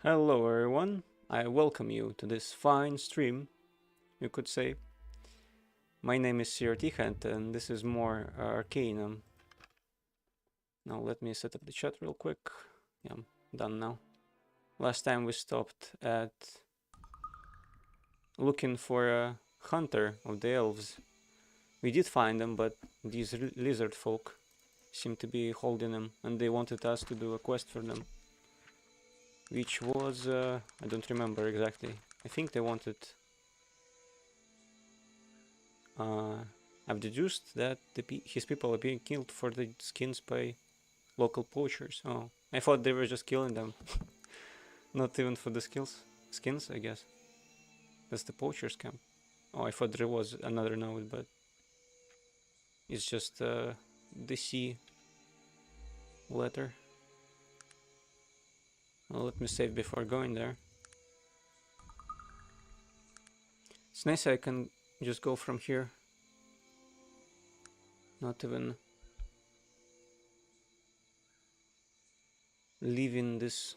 Hello everyone, I welcome you to this fine stream, you could say. My name is CRT and this is more Arcanum. Now let me set up the chat real quick. Yeah, I'm done now. Last time we stopped at looking for a hunter of the elves. We did find them, but these lizard folk seem to be holding them and they wanted us to do a quest for them. Which was, I don't remember exactly. I think they wanted... I've deduced that his people are being killed for the skins by local poachers. Oh, I thought they were just killing them. Not even for the skins, I guess. That's the poachers camp. Oh, I thought there was another node, but it's just the C letter. Well, let me save before going there. It's nice I can just go from here. Not even leaving this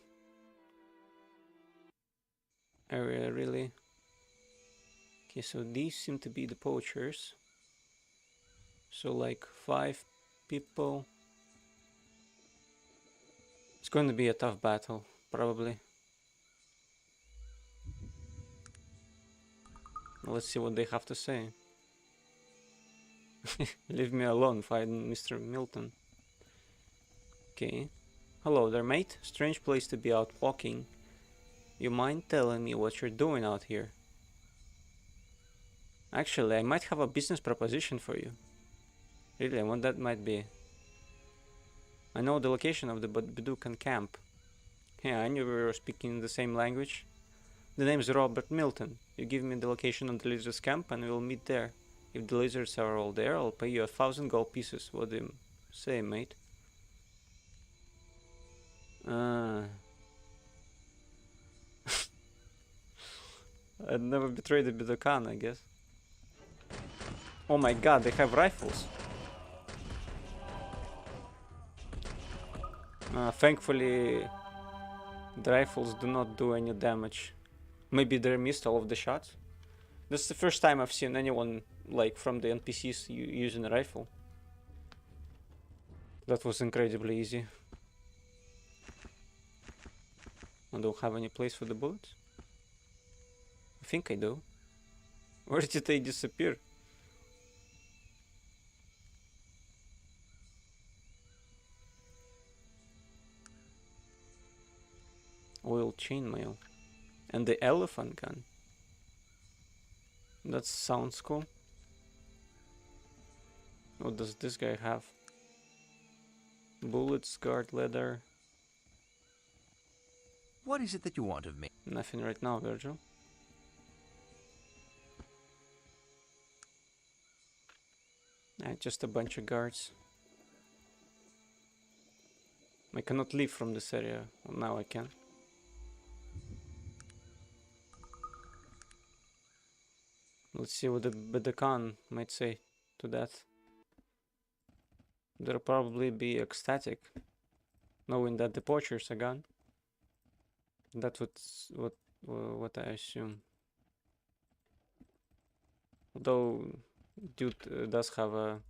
area really. Okay, so these seem to be the poachers. So like 5 people. It's going to be a tough battle, probably. Let's see what they have to say. Leave me alone, find Mr. Milton. Okay. Hello there, mate. Strange place to be out walking. You mind telling me what you're doing out here? Actually, I might have a business proposition for you. Really, what that might be. I know the location of the Badukan camp. Yeah, I knew we were speaking the same language. The name's Robert Milton. You give me the location of the lizard's camp and we'll meet there. If the lizards are all there, I'll pay you 1,000 gold pieces. What do you say, mate? I'd never betrayed the Badukan, I guess. Oh my god, they have rifles. Thankfully, the rifles do not do any damage. Maybe they missed all of the shots. This is the first time I've seen anyone, like, from the NPCs using a rifle. That was incredibly easy. I don't have any place for the bullets. I think I do. Where did they disappear? Oil chainmail. And the elephant gun. That sounds cool. What does this guy have? Bullets, guard leather. What is it that you want of me? Nothing right now, Virgil. Just a bunch of guards. I cannot leave from this area. Well, now I can. Let's see what the Badukan might say to that. They'll probably be ecstatic, knowing that the poachers are gone. That's what I assume. Although dude does have a...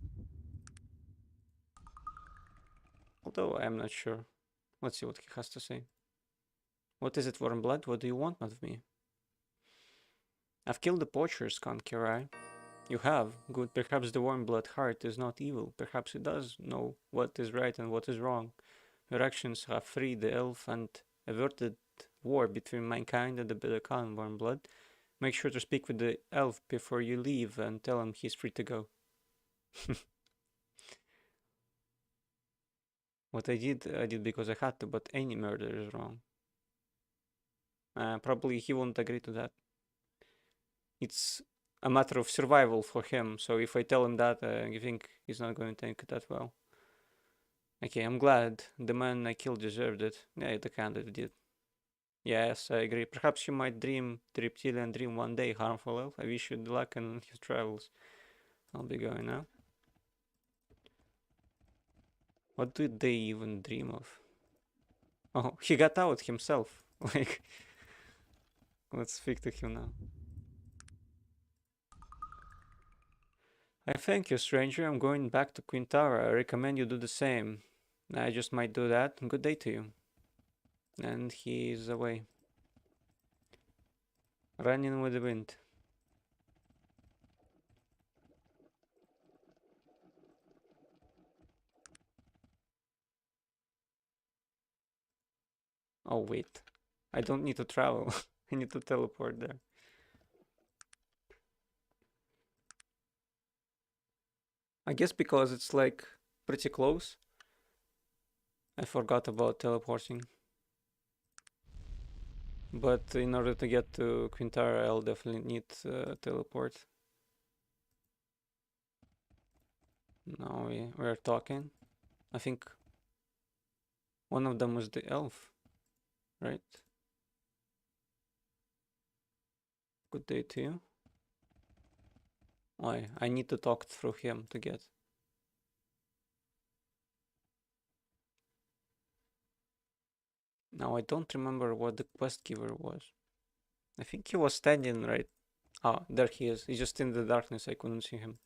Although I'm not sure. Let's see what he has to say. What is it, Warm Blood? What do you want of me? I've killed the poachers, Conqueror. You have. Good. Perhaps the warm blood heart is not evil. Perhaps it does know what is right and what is wrong. Your actions have freed the elf and averted war between mankind and the Badukan warm blood. Make sure to speak with the elf before you leave and tell him he's free to go. What I did because I had to, but any murder is wrong. Probably he won't agree to that. It's a matter of survival for him, so if I tell him that, I think he's not going to take it that well. Okay, I'm glad. The man I killed deserved it. Yeah, the candidate did. Yes, I agree. Perhaps you might dream the reptilian dream one day, harmful elf. I wish you luck in his travels. I'll be going now. What did they even dream of? Oh, he got out himself. Like, let's speak to him now. I thank you, stranger. I'm going back to Quintara. I recommend you do the same. I just might do that. Good day to you. And he's away. Running with the wind. Oh, wait. I don't need to travel. I need to teleport there. I guess because it's like pretty close. I forgot about teleporting. But in order to get to Quintara, I'll definitely need teleport. Now we're talking. I think one of them was the elf, right? Good day to you. I need to talk through him to get. Now I don't remember what the quest giver was. I think he was standing right. Ah, there he is. He's just in the darkness. I couldn't see him.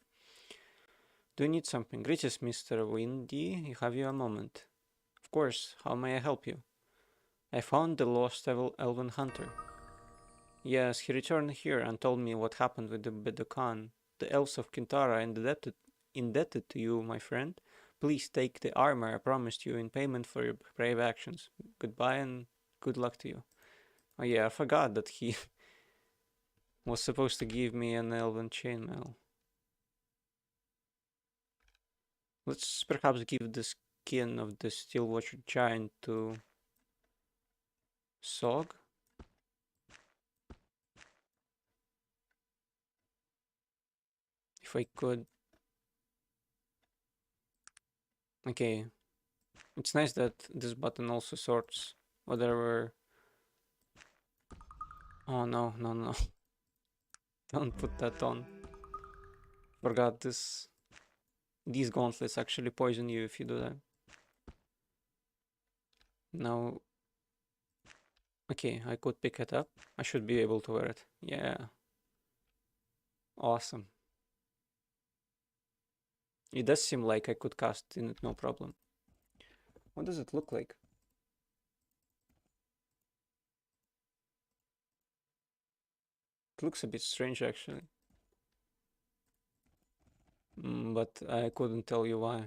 Do you need something? Greetings, Mr. Windy. Have you a moment? Of course. How may I help you? I found the lost elven hunter. Yes, he returned here and told me what happened with the Bedokan. The elves of Kintara are indebted to you, my friend. Please take the armor I promised you in payment for your brave actions. Goodbye and good luck to you. Oh yeah, I forgot that he was supposed to give me an elven chainmail. Let's perhaps give the skin of the Steelwatcher Giant to Sog. If I could. Okay. It's nice that this button also sorts whatever. Oh no, no, no. Don't put that on. Forgot this. These gauntlets actually poison you if you do that. Now. Okay, I could pick it up. I should be able to wear it. Yeah. Awesome. It does seem like I could cast in it, no problem. What does it look like? It looks a bit strange actually. But I couldn't tell you why.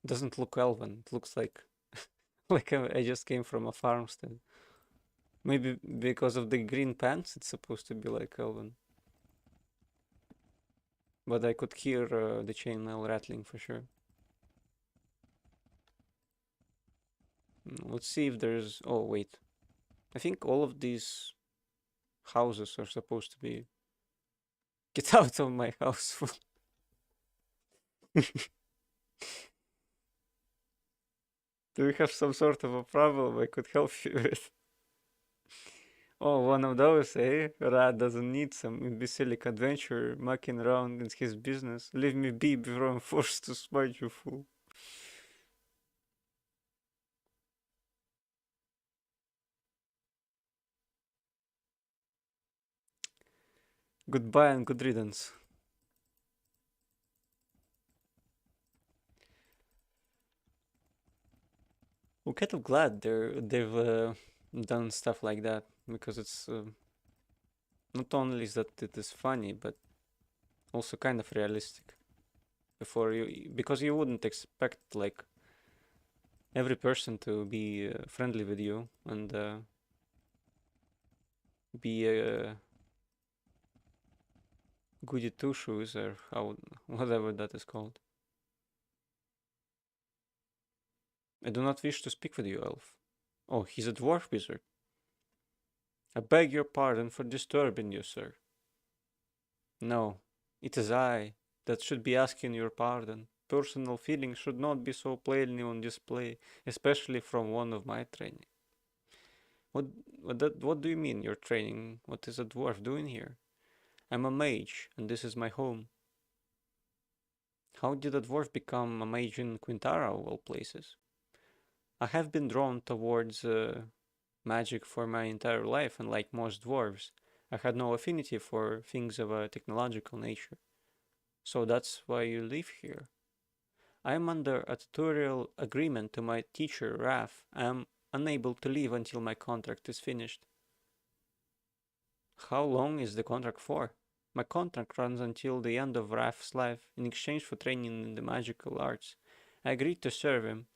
It doesn't look elven. It looks like like I just came from a farmstead. Maybe because of the green pants, it's supposed to be like elven. But I could hear the chainmail rattling for sure. Let's see if there's. Oh wait, I think all of these houses are supposed to be. Get out of my house! Do we have some sort of a problem I could help you with? Oh, one of those, eh? Rad doesn't need some imbecilic adventure mucking around in his business. Leave me be before I'm forced to smite you, fool. Goodbye and good riddance. I'm kind of glad they've done stuff like that because it's not only is that it is funny, but also kind of realistic. Because you wouldn't expect like every person to be friendly with you and be goody two shoes or how whatever that is called. I do not wish to speak with you, elf. Oh, he's a dwarf wizard. I beg your pardon for disturbing you, sir. No, it is I that should be asking your pardon. Personal feelings should not be so plainly on display, especially from one of my training. What do you mean, your training? What is a dwarf doing here? I'm a mage, and this is my home. How did a dwarf become a mage in Quintara, of all places? I have been drawn towards magic for my entire life, and like most dwarves, I had no affinity for things of a technological nature. So that's why you live here. I am under a tutorial agreement to my teacher, Raf. I am unable to leave until my contract is finished. How long is the contract for? My contract runs until the end of Raf's life in exchange for training in the magical arts. I agreed to serve him,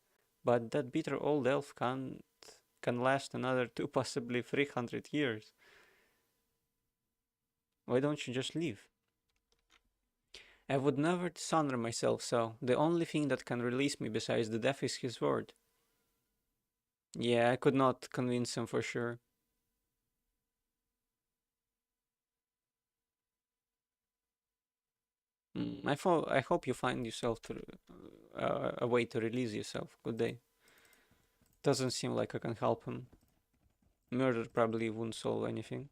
but that bitter old elf can last another 2, possibly 300 years. Why don't you just leave? I would never dishonor myself so. The only thing that can release me besides the death is his word. Yeah, I could not convince him for sure. I hope you find yourself a way to release yourself. Good day. Doesn't seem like I can help him. Murder probably won't solve anything.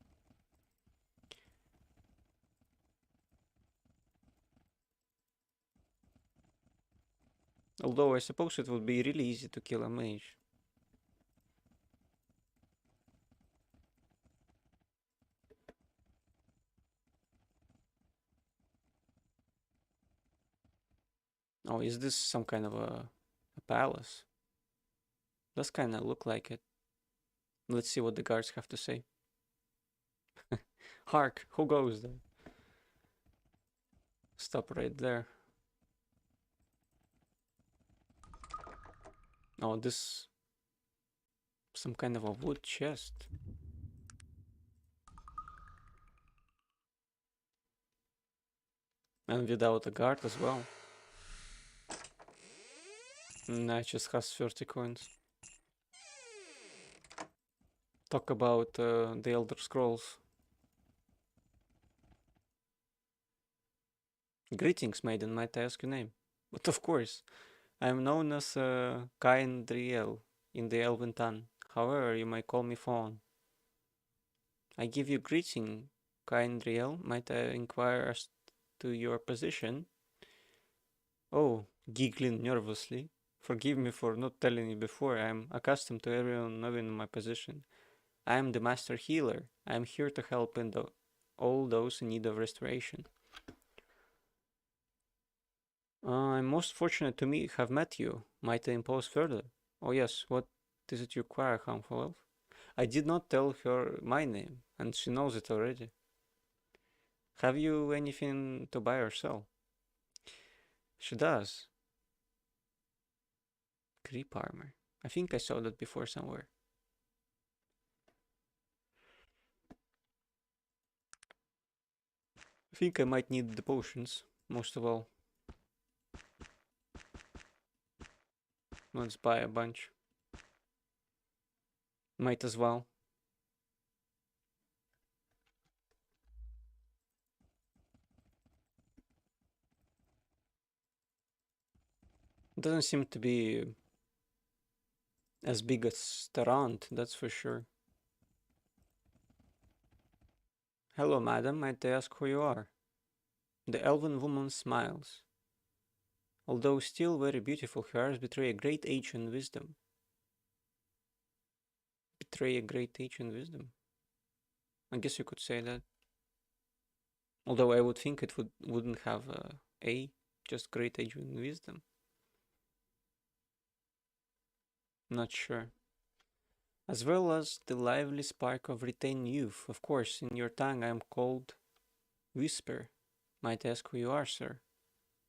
Although I suppose it would be really easy to kill a mage. Oh, is this some kind of a palace? Does kind of look like it. Let's see what the guards have to say. Hark, who goes there? Stop right there. Oh, this... some kind of a wood chest. And without a guard as well. Nah, it just has 30 coins. Talk about the Elder Scrolls. Greetings, maiden, might I ask your name? But of course, I am known as Kaindriel in the Elven tongue. However, you might call me Fawn. I give you greeting, Kaindriel. Might I inquire as to your position? Oh, giggling nervously. Forgive me for not telling you before. I am accustomed to everyone knowing my position. I am the master healer. I am here to help all those in need of restoration. I'm most fortunate to have met you. Might I impose further? Oh yes, what is it you require, harmful elf? I did not tell her my name, and she knows it already. Have you anything to buy or sell? She does. Creep armor. I think I saw that before somewhere. I think I might need the potions, most of all. Let's buy a bunch. Might as well. Doesn't seem to be as big as Tarant, that's for sure. Hello, madam, might I ask who you are? The elven woman smiles. Although still very beautiful, her eyes betray a great age and wisdom. Betray a great age and wisdom? I guess you could say that. Although I would think it wouldn't have a, just great age and wisdom. Not sure. As well as the lively spark of retained youth. Of course, in your tongue I am called Whisper. Might ask who you are, sir.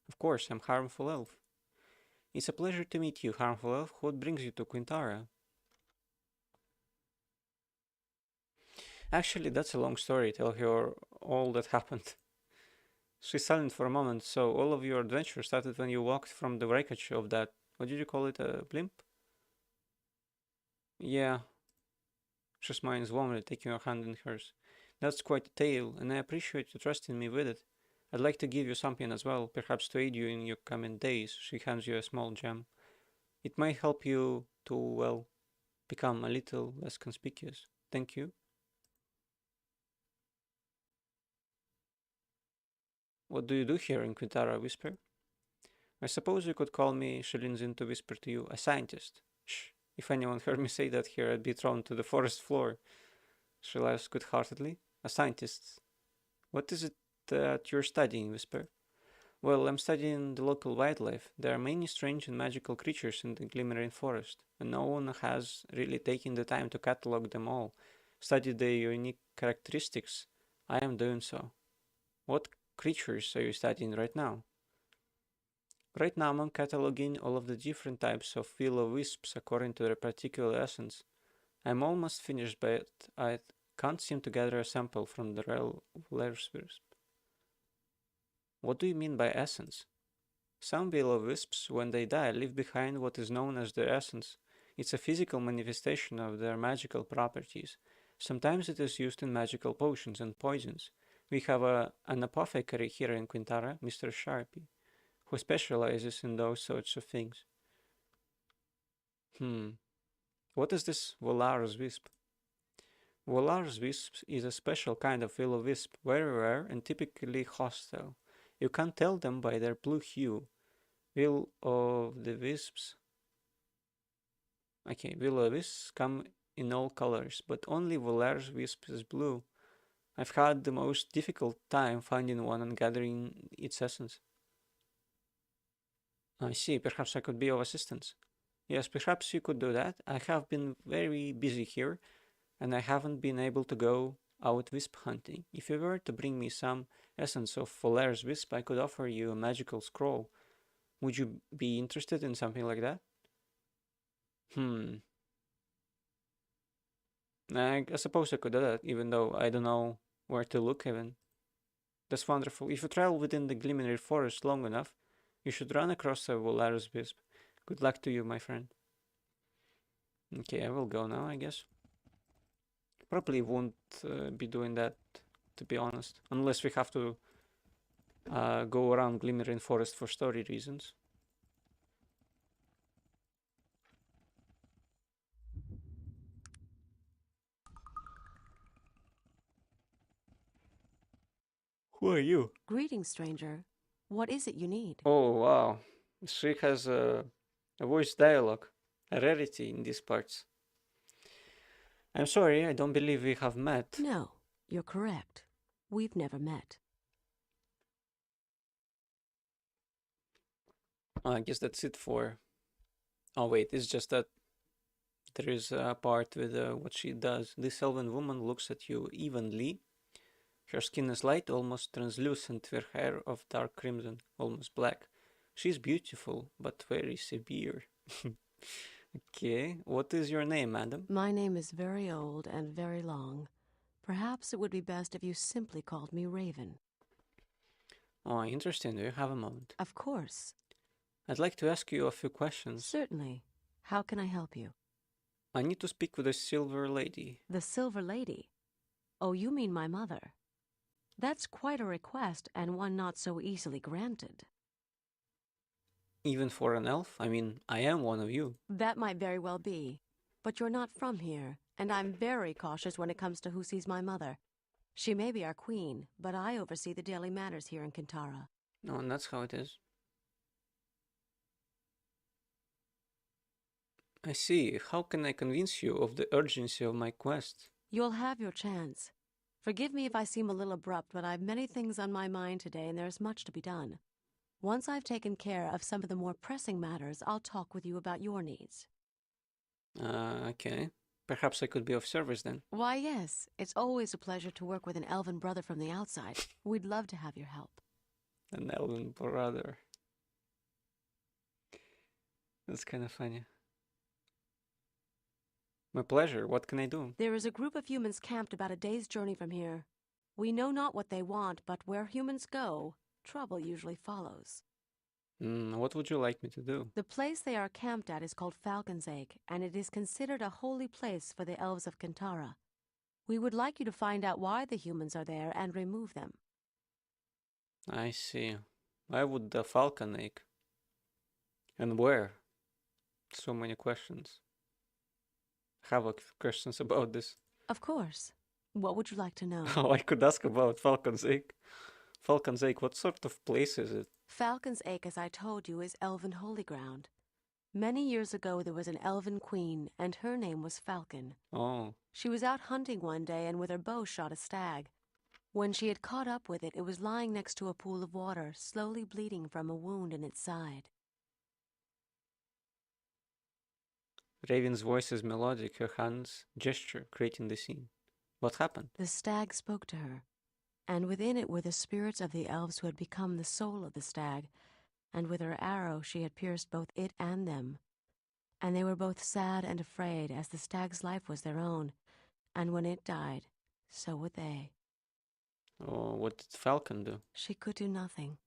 Of course, I'm Harmful Elf. It's a pleasure to meet you, Harmful Elf. What brings you to Quintara? Actually, that's a long story. Tell her all that happened. She's silent for a moment. So all of your adventure started when you walked from the wreckage of that, what did you call it, a blimp? Yeah. She smiles warmly, taking your hand in hers. That's quite a tale, and I appreciate you trusting me with it. I'd like to give you something as well, perhaps to aid you in your coming days. She hands you a small gem. It might help you to, well, become a little less conspicuous. Thank you. What do you do here in Quintara? Whisper. I suppose you could call me, she leans in to whisper to you, a scientist. Shh. If anyone heard me say that here, I'd be thrown to the forest floor. She laughs good-heartedly. A scientist. What is it that you're studying, Whisper? Well, I'm studying the local wildlife. There are many strange and magical creatures in the glimmering forest, and no one has really taken the time to catalog them all, study their unique characteristics. I am doing so. What creatures are you studying right now? Right now, I'm cataloging all of the different types of will-o-wisps according to their particular essence. I'm almost finished, but I can't seem to gather a sample from the rare wisp. What do you mean by essence? Some will-o-wisps, when they die, leave behind what is known as their essence. It's a physical manifestation of their magical properties. Sometimes it is used in magical potions and poisons. We have an apothecary here in Quintara, Mr. Sharpie, who specializes in those sorts of things. What is this Volar's wisp? Volar's wisp is a special kind of will-o-wisp, very rare and typically hostile. You can't tell them by their blue hue. Will-o-wisps come in all colors, but only Volar's wisp is blue. I've had the most difficult time finding one and gathering its essence. I see, perhaps I could be of assistance. Yes, perhaps you could do that. I have been very busy here, and I haven't been able to go out wisp hunting. If you were to bring me some essence of Volar's wisp, I could offer you a magical scroll. Would you be interested in something like that? I suppose I could do that, even though I don't know where to look even. That's wonderful. If you travel within the glimmering forest long enough, you should run across a Volar's wisp. Good luck to you, my friend. Okay, I will go now, I guess. Probably won't be doing that, to be honest. Unless we have to go around glimmering forest for story reasons. Who are you? Greetings, stranger. What is it you need? Oh, wow. She has a voice dialogue, a rarity in these parts. I'm sorry, I don't believe we have met. No, you're correct. We've never met. I guess that's it for... Oh wait, it's just that there is a part with what she does. This elven woman looks at you evenly. Her skin is light, almost translucent, her hair of dark crimson, almost black. She's beautiful, but very severe. Okay, what is your name, madam? My name is very old and very long. Perhaps it would be best if you simply called me Raven. Oh, interesting. Do you have a moment? Of course. I'd like to ask you a few questions. Certainly. How can I help you? I need to speak with the Silver Lady. The Silver Lady? Oh, you mean my mother. That's quite a request, and one not so easily granted. Even for an elf? I mean, I am one of you. That might very well be. But you're not from here, and I'm very cautious when it comes to who sees my mother. She may be our queen, but I oversee the daily matters here in Kintara. No, and that's how it is. I see. How can I convince you of the urgency of my quest? You'll have your chance. Forgive me if I seem a little abrupt, but I've many things on my mind today, and there's much to be done. Once I've taken care of some of the more pressing matters, I'll talk with you about your needs. Okay. Perhaps I could be of service then. Why, yes. It's always a pleasure to work with an elven brother from the outside. We'd love to have your help. An elven brother. That's kind of funny. My pleasure. What can I do? There is a group of humans camped about a day's journey from here. We know not what they want, but where humans go, trouble usually follows. What would you like me to do? The place they are camped at is called Falcon's Egg, and it is considered a holy place for the elves of Kintara. We would like you to find out why the humans are there and remove them. I see. Why would the falcon ache? And where? So many questions. I have questions about this. Of course. What would you like to know? Oh, I could ask about Falcon's Egg. Falcon's Egg, what sort of place is it? Falcon's Egg, as I told you, is elven holy ground. Many years ago there was an elven queen, and her name was Falcon. Oh, She was out hunting one day and with her bow shot a stag. When she had caught up with it, it was lying next to a pool of water, slowly bleeding from a wound in its side. Raven's voice is melodic, her hands gesture, creating the scene. What happened? The stag spoke to her, and within it were the spirits of the elves who had become the soul of the stag, and with her arrow she had pierced both it and them. And they were both sad and afraid, as the stag's life was their own, and when it died, so would they. Oh, what did Falcon do? She could do nothing.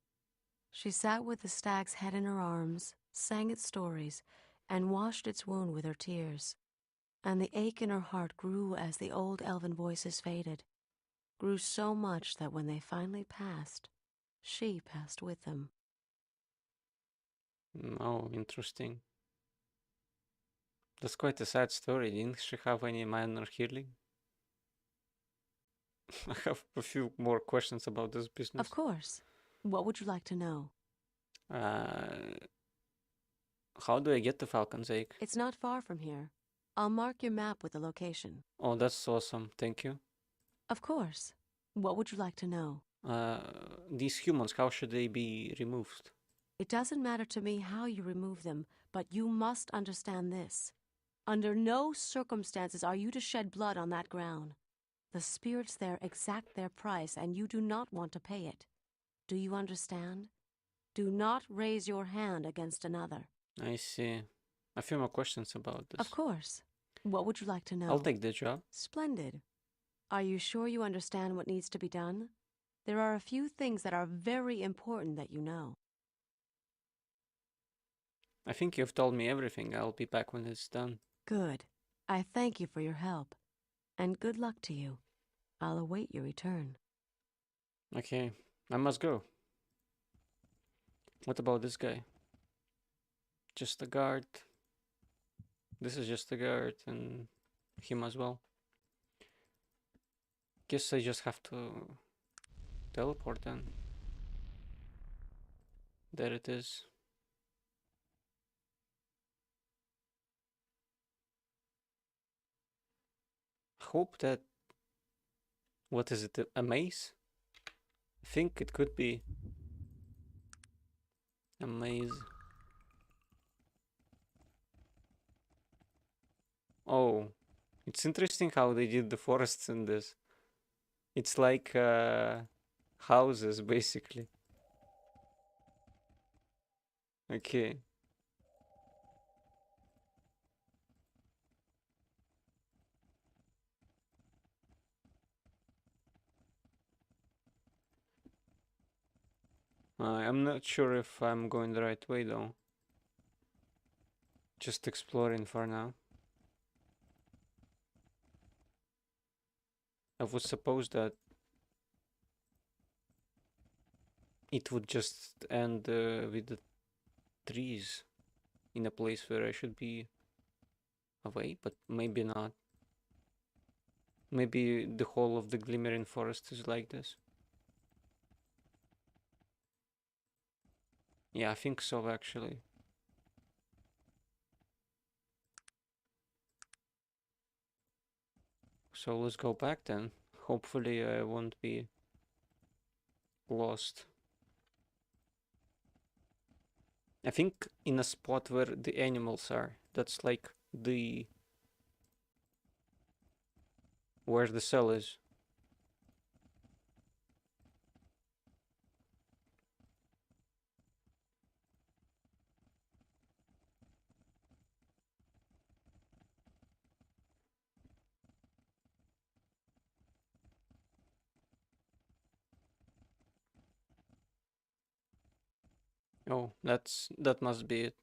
She sat with the stag's head in her arms, sang its stories, and washed its wound with her tears. And the ache in her heart grew as the old elven voices faded, grew so much that when they finally passed, she passed with them. Oh, interesting. That's quite a sad story. Didn't she have any minor healing? I have a few more questions about this business. Of course. What would you like to know? How do I get to Falcon's Egg? It's not far from here. I'll mark your map with the location. Oh, that's awesome. Thank you. Of course. What would you like to know? These humans, how should they be removed? It doesn't matter to me how you remove them, but you must understand this. Under no circumstances are you to shed blood on that ground. The spirits there exact their price, and you do not want to pay it. Do you understand? Do not raise your hand against another. I see. A few more questions about this. Of course. What would you like to know? I'll take the job. Splendid. Are you sure you understand what needs to be done? There are a few things that are very important that you know. I think you've told me everything. I'll be back when it's done. Good. I thank you for your help. And good luck to you. I'll await your return. Okay, I must go. What about this guy? Just a guard. This is just a guard, and him as well. Guess I just have to teleport then. There it is. Hope that... What is it? A maze? I think it could be a maze. Oh, it's interesting how they did the forests in this. It's like houses, basically. Okay. I'm not sure if I'm going the right way though. Just exploring for now. I would suppose that it would just end with the trees in a place where I should be away, but maybe not. Maybe the whole of the Glimmering Forest is like this. Yeah, I think so actually. So let's go back then. Hopefully I won't be lost. I think in a spot where the animals are. That's like the... where the cell is. Oh, that must be it.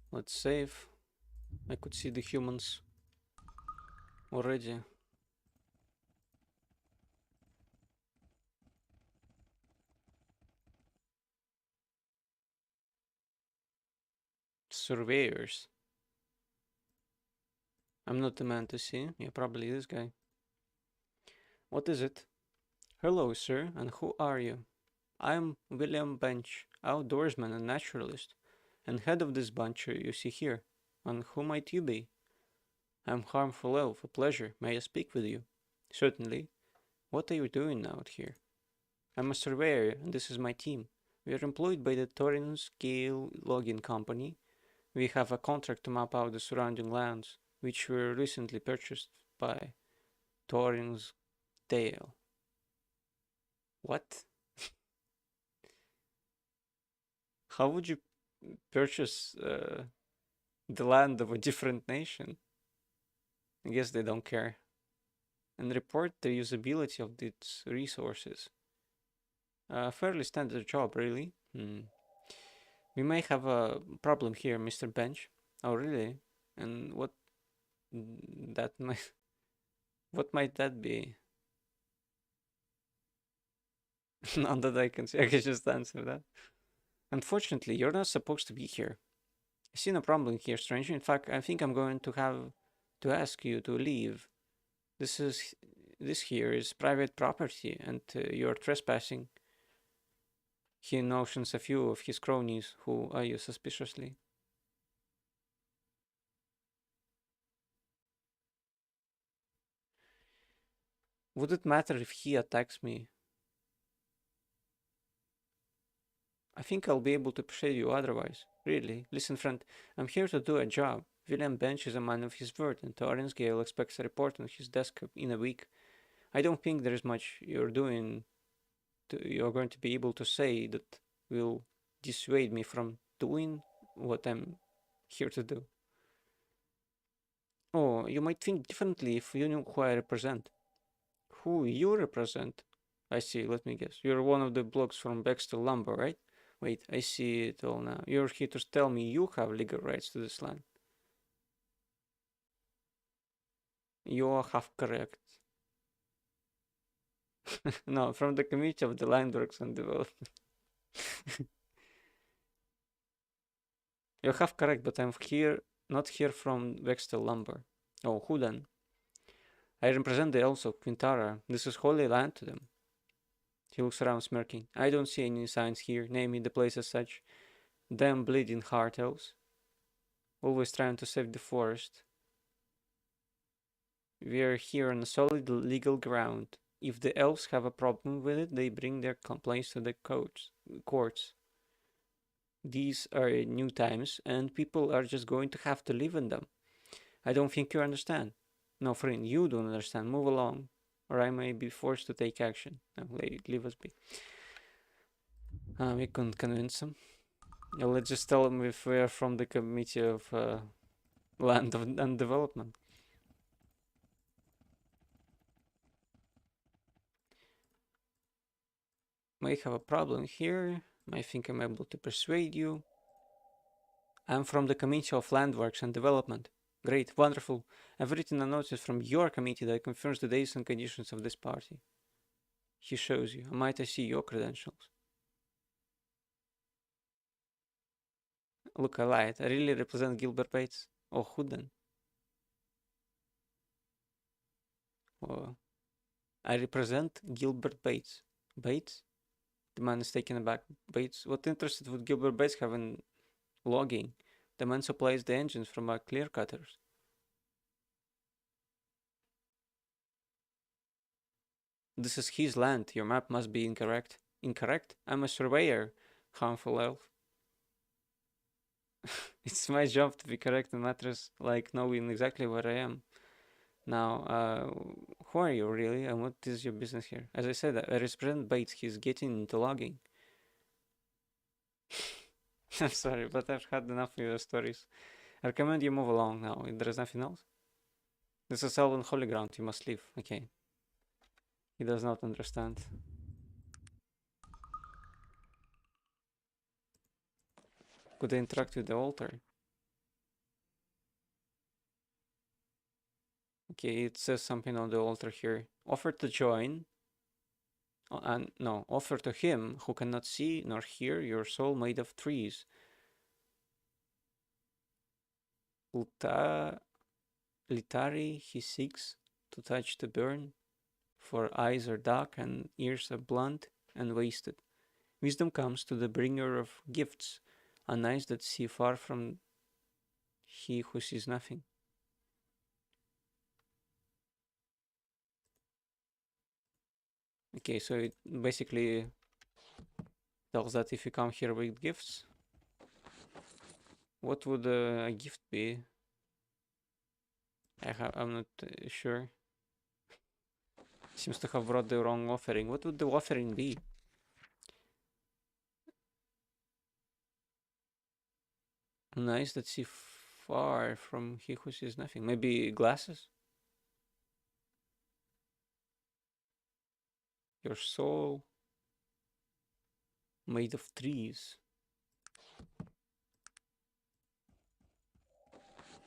Let's save. I could see the humans already. Surveyors. I'm not the man to see. Yeah, probably this guy. What is it? Hello, sir, and who are you? I'm William Bench, outdoorsman and naturalist. and head of this bunch you see here. And who might you be? I'm Harmful Elf, a pleasure. May I speak with you? Certainly. What are you doing out here? I'm a surveyor, and this is my team. We are employed by the Torin Scale Logging Company. We have a contract to map out the surrounding lands, which were recently purchased by Torin's Dale. What? How would you purchase the land of a different nation? I guess they don't care. And report the usability of its resources. Fairly standard job, really. We may have a problem here, Mr. Bench. Oh, really? And what that might what might that be? Not that I can see. I can just answer that. Unfortunately, you're not supposed to be here. I see no problem here, stranger. In fact, I think I'm going to have to ask you to leave. This here is private property, and you're trespassing. He notions a few of his cronies who eye you suspiciously. Would it matter if he attacks me? I think I'll be able to persuade you otherwise. Really. Listen, friend, I'm here to do a job. William Bench is a man of his word, and Torrance Gale expects a report on his desk in a week. I don't think there's much you're going to be able to say that will dissuade me from doing what I'm here to do. Oh, you might think differently if you knew who I represent. Who you represent? I see, let me guess. You're one of the blocks from Baxter Lumber, right? Wait, I see it all now. You're here to tell me you have legal rights to this land. You are half correct. No, from the Committee of the Landworks and Development. You're half correct, but I'm here, not here from Baxter Lumber. Oh, who then? I represent the elves of Quintara. This is holy land to them. He looks around smirking. I don't see any signs here, naming the place as such. Damn bleeding heart elves. Always trying to save the forest. We're here on a solid legal ground. If the elves have a problem with it, they bring their complaints to the courts. These are new times, and people are just going to have to live in them. I don't think you understand. No, friend, you don't understand. Move along, or I may be forced to take action. No, leave us be. We couldn't convince him. Let's just tell him if we are from the Committee of Land and Development. May have a problem here. I think I'm able to persuade you. I'm from the Committee of Landworks and Development. Great, wonderful. I've written a notice from your committee that confirms the days and conditions of this party. He shows you. Might I see your credentials? Look, I lied. I really represent Gilbert Bates. Oh, who then? Oh, I represent Gilbert Bates. Bates? The man is taken aback. Bates? What interest would Gilbert Bates have in logging? The man supplies the engines from our clear cutters. This is his land. Your map must be incorrect. Incorrect? I'm a surveyor, harmful elf. It's my job to be correct in matters like knowing exactly where I am. Now, who are you really, and what is your business here? As I said, I represent Bates. He's getting into logging. I'm sorry, but I've had enough of your stories. I recommend you move along now. There is nothing else? This is Elven Holy Ground. You must leave. Okay. He does not understand. Could I interact with the altar? Okay, it says something on the altar here. Offer to join. And no, offer to him who cannot see nor hear your soul made of trees. Litari he seeks to touch the burn, for eyes are dark and ears are blunt and wasted. Wisdom comes to the bringer of gifts, An eyes that see far from he who sees nothing. Okay, so it basically tells that if you come here with gifts, what would a gift be? I'm not sure. Seems to have brought the wrong offering. What would the offering be? Nice that see far from he who sees nothing. Maybe glasses? Your soul made of trees.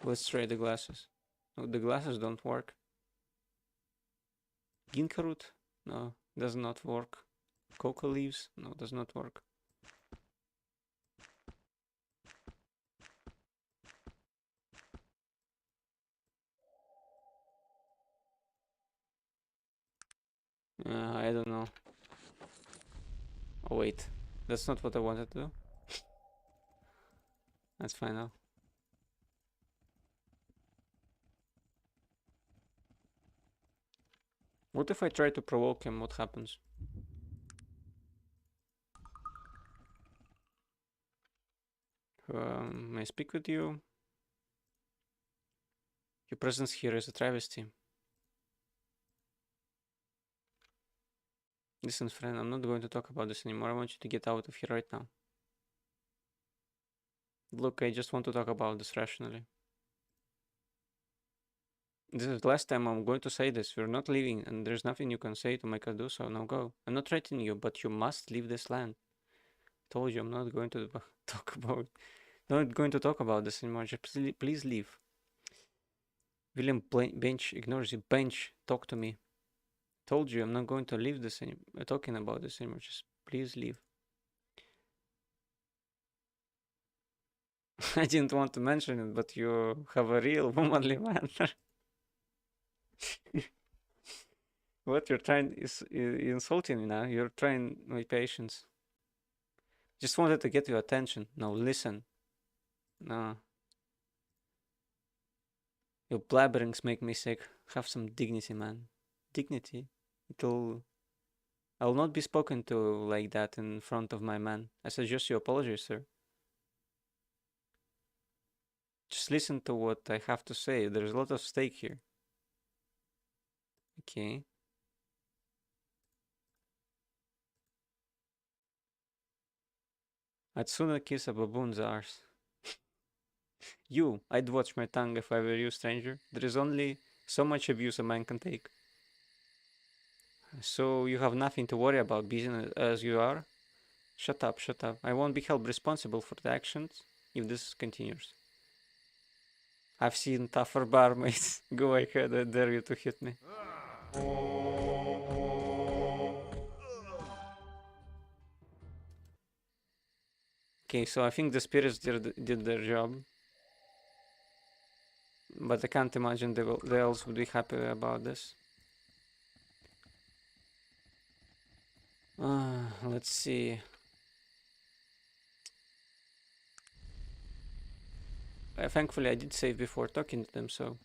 Let's try the glasses. No, the glasses don't work. Ginkgo root? No, does not work. Coca leaves? No, does not work. I don't know. Oh wait, that's not what I wanted to do. That's fine now. What if I try to provoke him? What happens? May I speak with you? Your presence here is a travesty. Listen, friend, I'm not going to talk about this anymore. I want you to get out of here right now. Look, I just want to talk about this rationally. This is the last time I'm going to say this. We're not leaving, and there's nothing you can say to make us do so. Now go. I'm not threatening you, but you must leave this land. Told you I'm not going to talk about... Not going to talk about this anymore. Just please leave. William Bench ignores you. Bench, talk to me. Told you I'm not going to leave this anymore. Talking about this anymore. Just please leave. I didn't want to mention it, but you have a real womanly manner. What you're trying is insulting me now. You're trying my patience. Just wanted to get your attention. Now listen. No. Your blabberings make me sick. Have some dignity, man. Dignity? I'll not be spoken to like that in front of my man. I suggest you apologize, sir. Just listen to what I have to say. There's a lot of stake here. Okay. I'd sooner kiss a baboon's arse. I'd watch my tongue if I were you, stranger. There is only so much abuse a man can take. So you have nothing to worry about, busy as you are? Shut up, shut up. I won't be held responsible for the actions if this continues. I've seen tougher barmaids. Go ahead, I dare you to hit me. Okay, so I think the spirits did their job. But I can't imagine the elves would be happy about this. Let's see. Thankfully, I did save before talking to them, so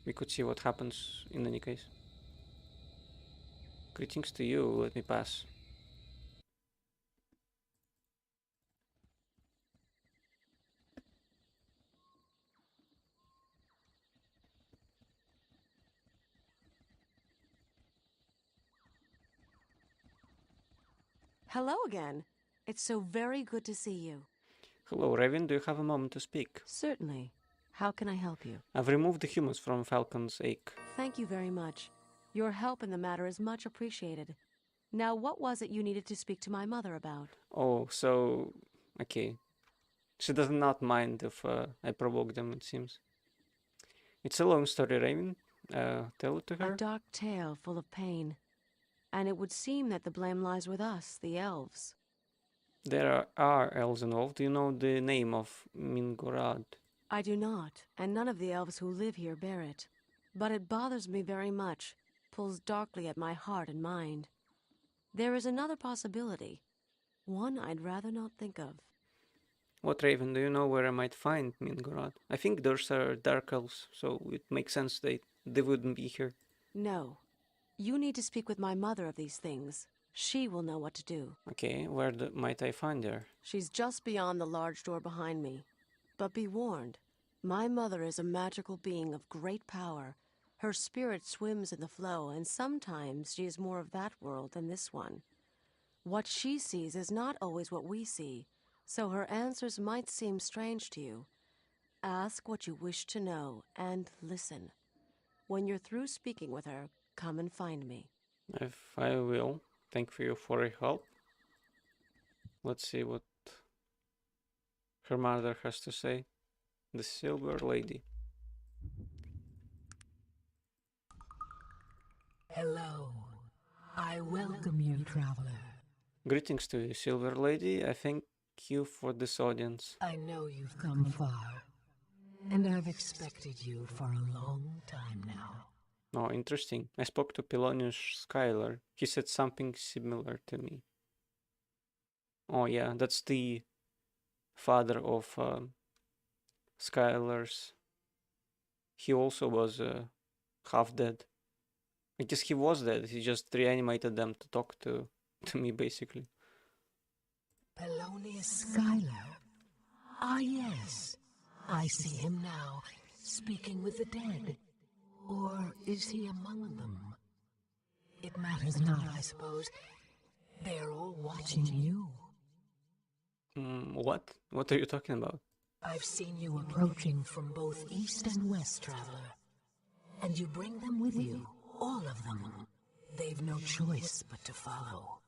we could see what happens in any case. Greetings to you, let me pass. Hello again. It's so very good to see you. Hello, Raven, do you have a moment to speak? Certainly. How can I help you? I've removed the humans from Falcon's Ache. Thank you very much. Your help in the matter is much appreciated. Now, what was it you needed to speak to my mother about? Oh, so... okay. She does not mind if I provoke them, it seems. It's a long story, Raven. Tell it to her. A dark tale full of pain. And it would seem that the blame lies with us, the elves. There are elves involved. Do you know the name of Mingorad? I do not, and none of the elves who live here bear it. But it bothers me very much, pulls darkly at my heart and mind. There is another possibility, one I'd rather not think of. What, Raven, do you know where I might find Mingorod? I think those are dark elves, so it makes sense they wouldn't be here. No. You need to speak with my mother of these things. She will know what to do. Okay, where might I find her? She's just beyond the large door behind me. But be warned, my mother is a magical being of great power. Her spirit swims in the flow, and sometimes she is more of that world than this one. What she sees is not always what we see, so her answers might seem strange to you. Ask what you wish to know, and listen. When you're through speaking with her, come and find me. If I will. Thank you for your help. Let's see what her mother has to say. The Silver Lady. Hello. I welcome you, traveler. Greetings to you, Silver Lady. I thank you for this audience. I know you've come far, and I've expected you for a long time now. Oh, interesting. I spoke to Pilonius Skylar. He said something similar to me. Oh yeah, that's the father of Skylar's. He also was half dead. I guess he was dead. He just reanimated them to talk to me, basically. Polonius Skylar? Ah, yes. I see him now, speaking with the dead. Or is he among them? It matters not, I suppose. They're all watching you. What? What are you talking about? I've seen you approaching from both east and west, traveler. And you bring them with you, all of them. They've no choice but to follow.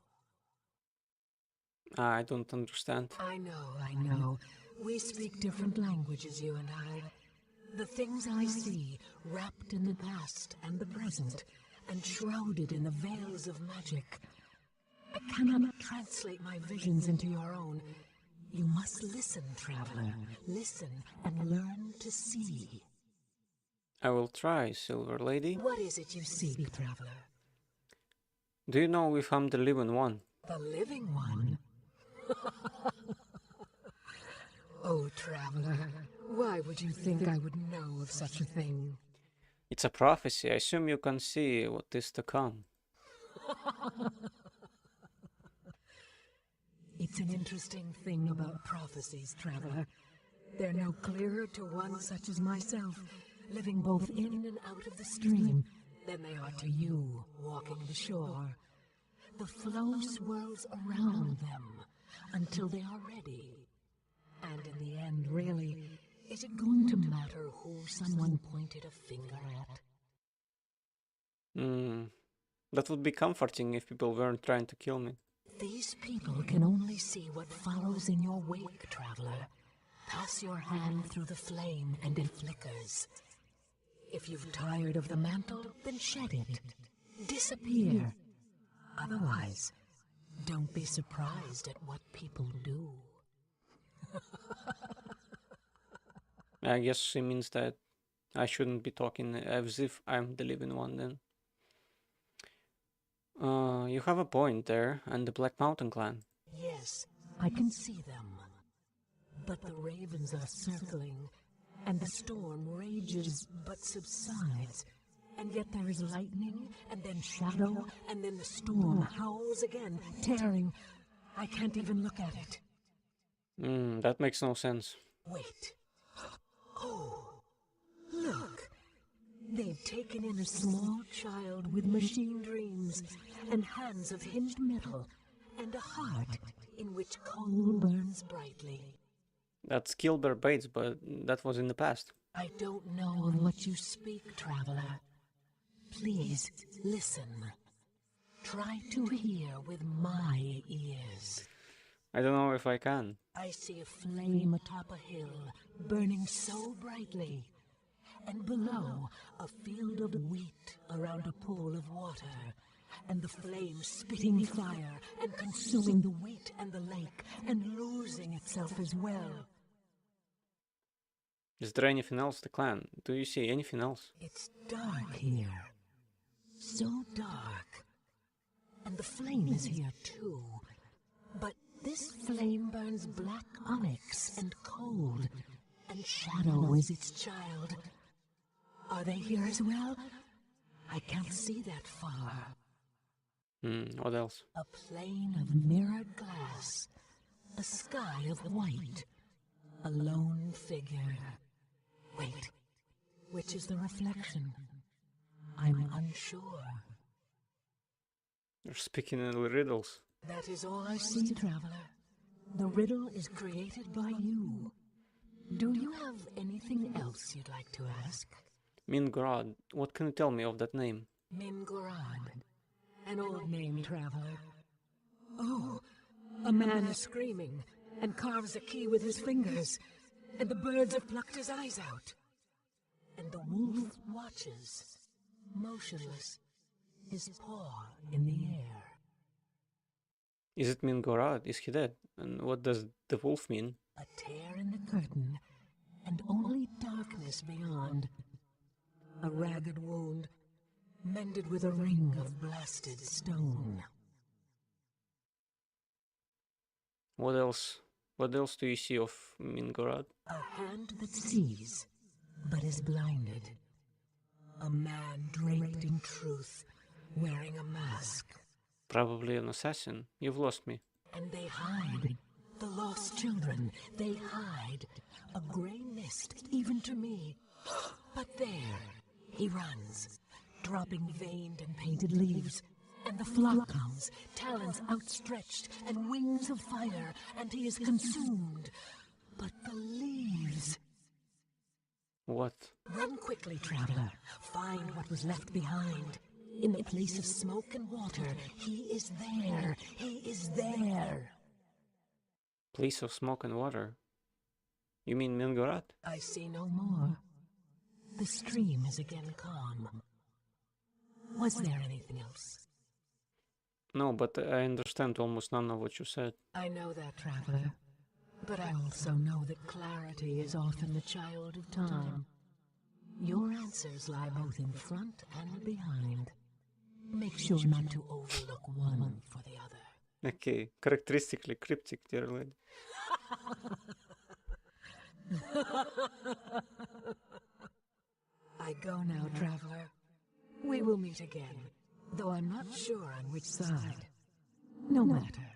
I don't understand. I know. We speak different languages, you and I. The things I see, wrapped in the past and the present, and shrouded in the veils of magic. I cannot translate my visions into your own. You must listen, traveler. Listen and learn to see. I will try, Silver Lady. What is it you seek, traveler? Do you know if I'm the living one? The living one? Oh, traveler, why would you think I would know of such a thing? It's a prophecy. I assume you can see what is to come. It's an interesting thing about prophecies, traveler. They're no clearer to one such as myself, living both in and out of the stream, than they are to you, walking the shore. The flow swirls around them until they are ready. And in the end, really, is it going to matter who someone pointed a finger at? That would be comforting if people weren't trying to kill me. These people can only see what follows in your wake, traveler. Pass your hand through the flame and it flickers. If you've tired of the mantle, then shed it. Disappear. Otherwise, don't be surprised at what people do. I guess it means that I shouldn't be talking as if I'm the living one then. You have a point there, and the Black Mountain Clan. Yes, I can see them. But the ravens are circling, and the storm rages but subsides. And yet there is lightning, and then shadow, and then the storm howls again, tearing. I can't even look at it. That makes no sense. Wait. Oh, look. They've taken in a small child with machine dreams, and hands of hinged metal, and a heart in which coal burns brightly. That's Gilbert Bates, but that was in the past. I don't know of what you speak, traveler. Please, listen. Try to hear with my ears. I don't know if I can. I see a flame atop a hill, burning so brightly. And below, a field of wheat around a pool of water. And the flame spitting fire and consuming the wheat and the lake, and losing itself as well. Is there anything else, the clan? Do you see anything else? It's dark here. So dark. And the flame is here too. But This flame burns black onyx and cold, and shadow is its child. Are they here as well? I can't see that far. What else? A plane of mirrored glass, a sky of white, a lone figure. Wait, which is the reflection? I'm unsure. You're speaking in riddles. That is all I see, Traveler. The riddle is created by you. Do you have anything else you'd like to ask? Mingorad, what can you tell me of that name? Mingorad. An old name, Traveler. Oh, a man is screaming and carves a key with his fingers, and the birds have plucked his eyes out. And the wolf watches, motionless, his paw in the air. Is it Mingorad? Is he dead? And what does the wolf mean? A tear in the curtain, and only darkness beyond. A ragged wound, mended with a ring of blasted stone. What else? What else do you see of Mingorad? A hand that sees, but is blinded. A man draped in truth, wearing a mask. Probably an assassin. You've lost me. And they hide. The lost children, they hide. A grey mist, even to me. But there, he runs, dropping veined and painted leaves. And the flock comes, talons outstretched, and wings of fire, and he is consumed. But the leaves... What? Run quickly, Traveler. Find what was left behind. In the place of smoke and water, he is there. He is there. Place of smoke and water? You mean Mingorad? I see no more. The stream is again calm. Was there anything else? No, but I understand almost none of what you said. I know that, Traveler. But I also know that clarity is often the child of time. Your answers lie both in front and behind. Make sure not to overlook one for the other. Okay, characteristically cryptic, dear lady. I go now, Traveler. We will meet again, though I'm not sure on which side. No matter.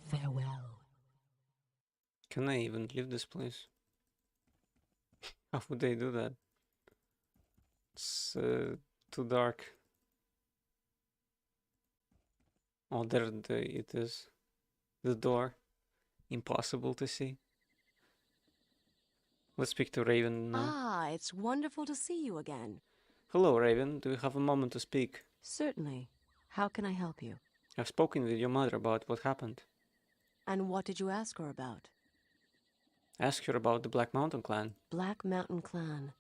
Farewell. Can I even leave this place? How would they do that? It's too dark. Oh, there it is. The door. Impossible to see. Let's speak to Raven now. Ah, it's wonderful to see you again. Hello, Raven. Do you have a moment to speak? Certainly. How can I help you? I've spoken with your mother about what happened. And what did you ask her about? Ask her about the Black Mountain clan. Black Mountain Clan.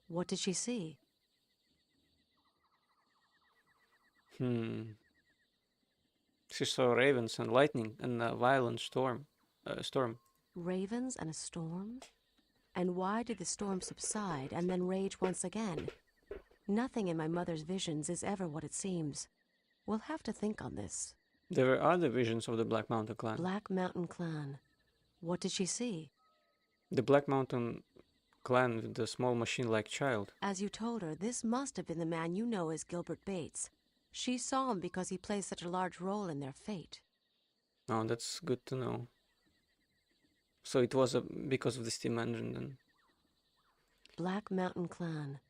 What did she see? She saw ravens and lightning and a violent storm. Ravens and a storm? And why did the storm subside and then rage once again? Nothing in my mother's visions is ever what it seems. We'll have to think on this. There were other visions of the Black Mountain clan. Black Mountain Clan. What did she see? The Black Mountain clan with the small machine-like child. As you told her, this must have been the man you know as Gilbert Bates. She saw him because he plays such a large role in their fate. Oh, that's good to know. So it was because of the steam engine then. Black Mountain Clan.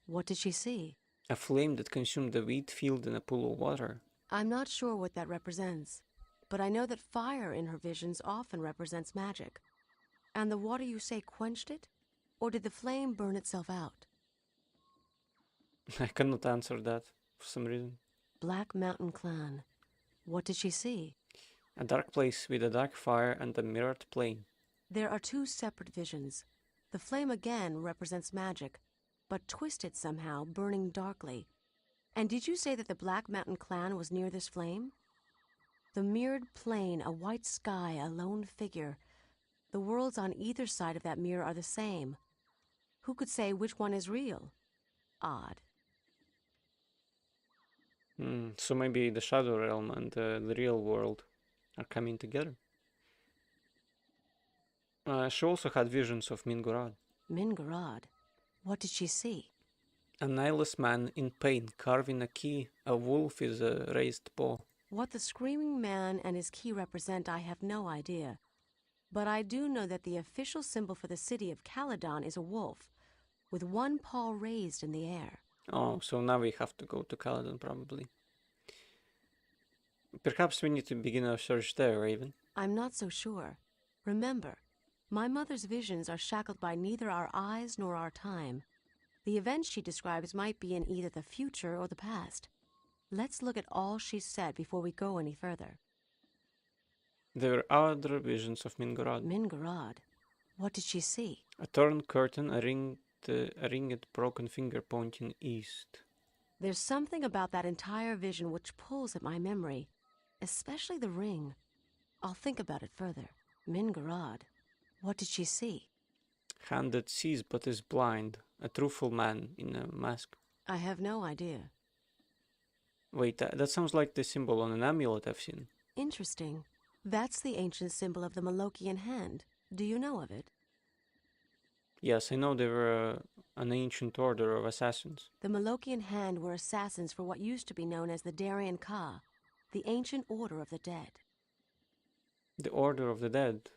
What did she see? A flame that consumed the wheat field in a pool of water. I'm not sure what that represents, but I know that fire in her visions often represents magic. And the water you say quenched it? Or did the flame burn itself out? I cannot answer that for some reason. Black Mountain Clan. What did she see? A dark place with a dark fire and a mirrored plane. There are two separate visions. The flame again represents magic, but twisted somehow, burning darkly. And did you say that the Black Mountain Clan was near this flame? The mirrored plane, a white sky, a lone figure. The worlds on either side of that mirror are the same. Who could say which one is real? Odd. So maybe the Shadow Realm and the real world are coming together. She also had visions of Mingorod. Mingorod. What did she see? An eyeless man in pain carving a key, a wolf with a raised paw. What the screaming man and his key represent, I have no idea. But I do know that the official symbol for the city of Caledon is a wolf, with one paw raised in the air. Oh, so now we have to go to Caledon, probably. Perhaps we need to begin our search there, Raven. I'm not so sure. Remember, my mother's visions are shackled by neither our eyes nor our time. The events she describes might be in either the future or the past. Let's look at all she said before we go any further. There were other visions of Mingorod. Mingorod. What did she see? A torn curtain, a ringed broken finger pointing east. There's something about that entire vision which pulls at my memory, especially the ring. I'll think about it further. Mingorod. What did she see? Hand that sees but is blind. A truthful man in a mask. I have no idea. Wait, that sounds like the symbol on an amulet I've seen. Interesting. That's the ancient symbol of the Malokian hand. Do you know of it? Yes, I know they were an ancient order of assassins. The Malokian hand were assassins for what used to be known as the Darien Ka, the ancient order of the dead. The Order of the Dead,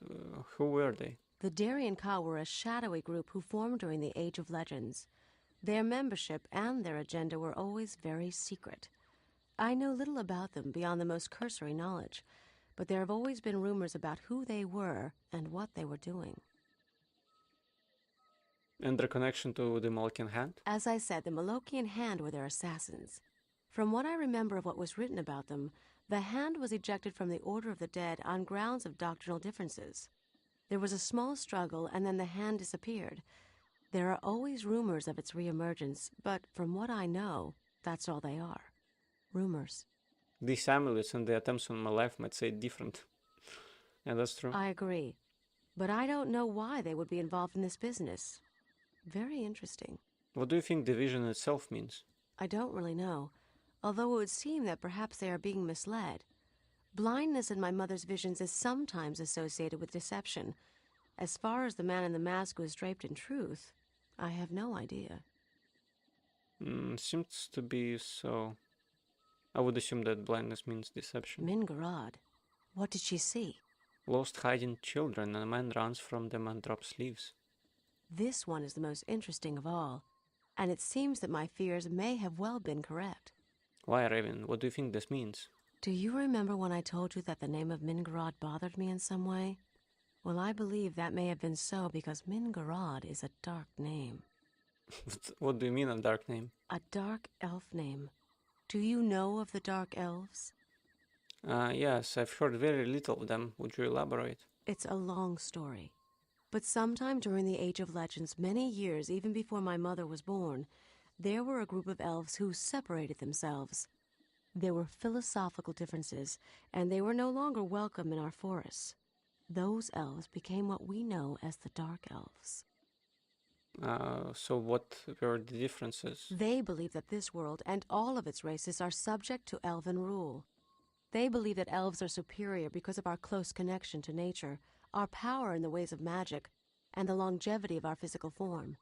who were they? The Darien Ka were a shadowy group who formed during the Age of Legends. Their membership and their agenda were always very secret. I know little about them beyond the most cursory knowledge, but there have always been rumors about who they were and what they were doing. And their connection to the Malokian hand? As I said, the Malokian hand were their assassins. From what I remember of what was written about them, the hand was ejected from the Order of the Dead on grounds of doctrinal differences. There was a small struggle, and then the hand disappeared. There are always rumors of its reemergence, but from what I know, that's all they are. Rumors. These amulets and the attempts on my life might say different. Yeah, that's true. I agree. But I don't know why they would be involved in this business. Very interesting. What do you think the vision itself means? I don't really know, although it would seem that perhaps they are being misled. Blindness in my mother's visions is sometimes associated with deception. As far as the man in the mask was draped in truth, I have no idea. Seems to be so. I would assume that blindness means deception. Mingorod. What did she see? Lost hiding children, and a man runs from them and drops leaves. This one is the most interesting of all, and it seems that my fears may have well been correct. Why, Raven? What do you think this means? Do you remember when I told you that the name of Mingorod bothered me in some way? Well, I believe that may have been so because Mingorod is a dark name. What do you mean a dark name? A dark elf name. Do you know of the dark elves? Yes, I've heard very little of them. Would you elaborate? It's a long story. But sometime during the Age of Legends, many years even before my mother was born, there were a group of elves who separated themselves. There were philosophical differences, and they were no longer welcome in our forests. Those elves became what we know as the Dark Elves. So what were the differences? They believe that this world and all of its races are subject to elven rule. They believe that elves are superior because of our close connection to nature, our power in the ways of magic, and the longevity of our physical form.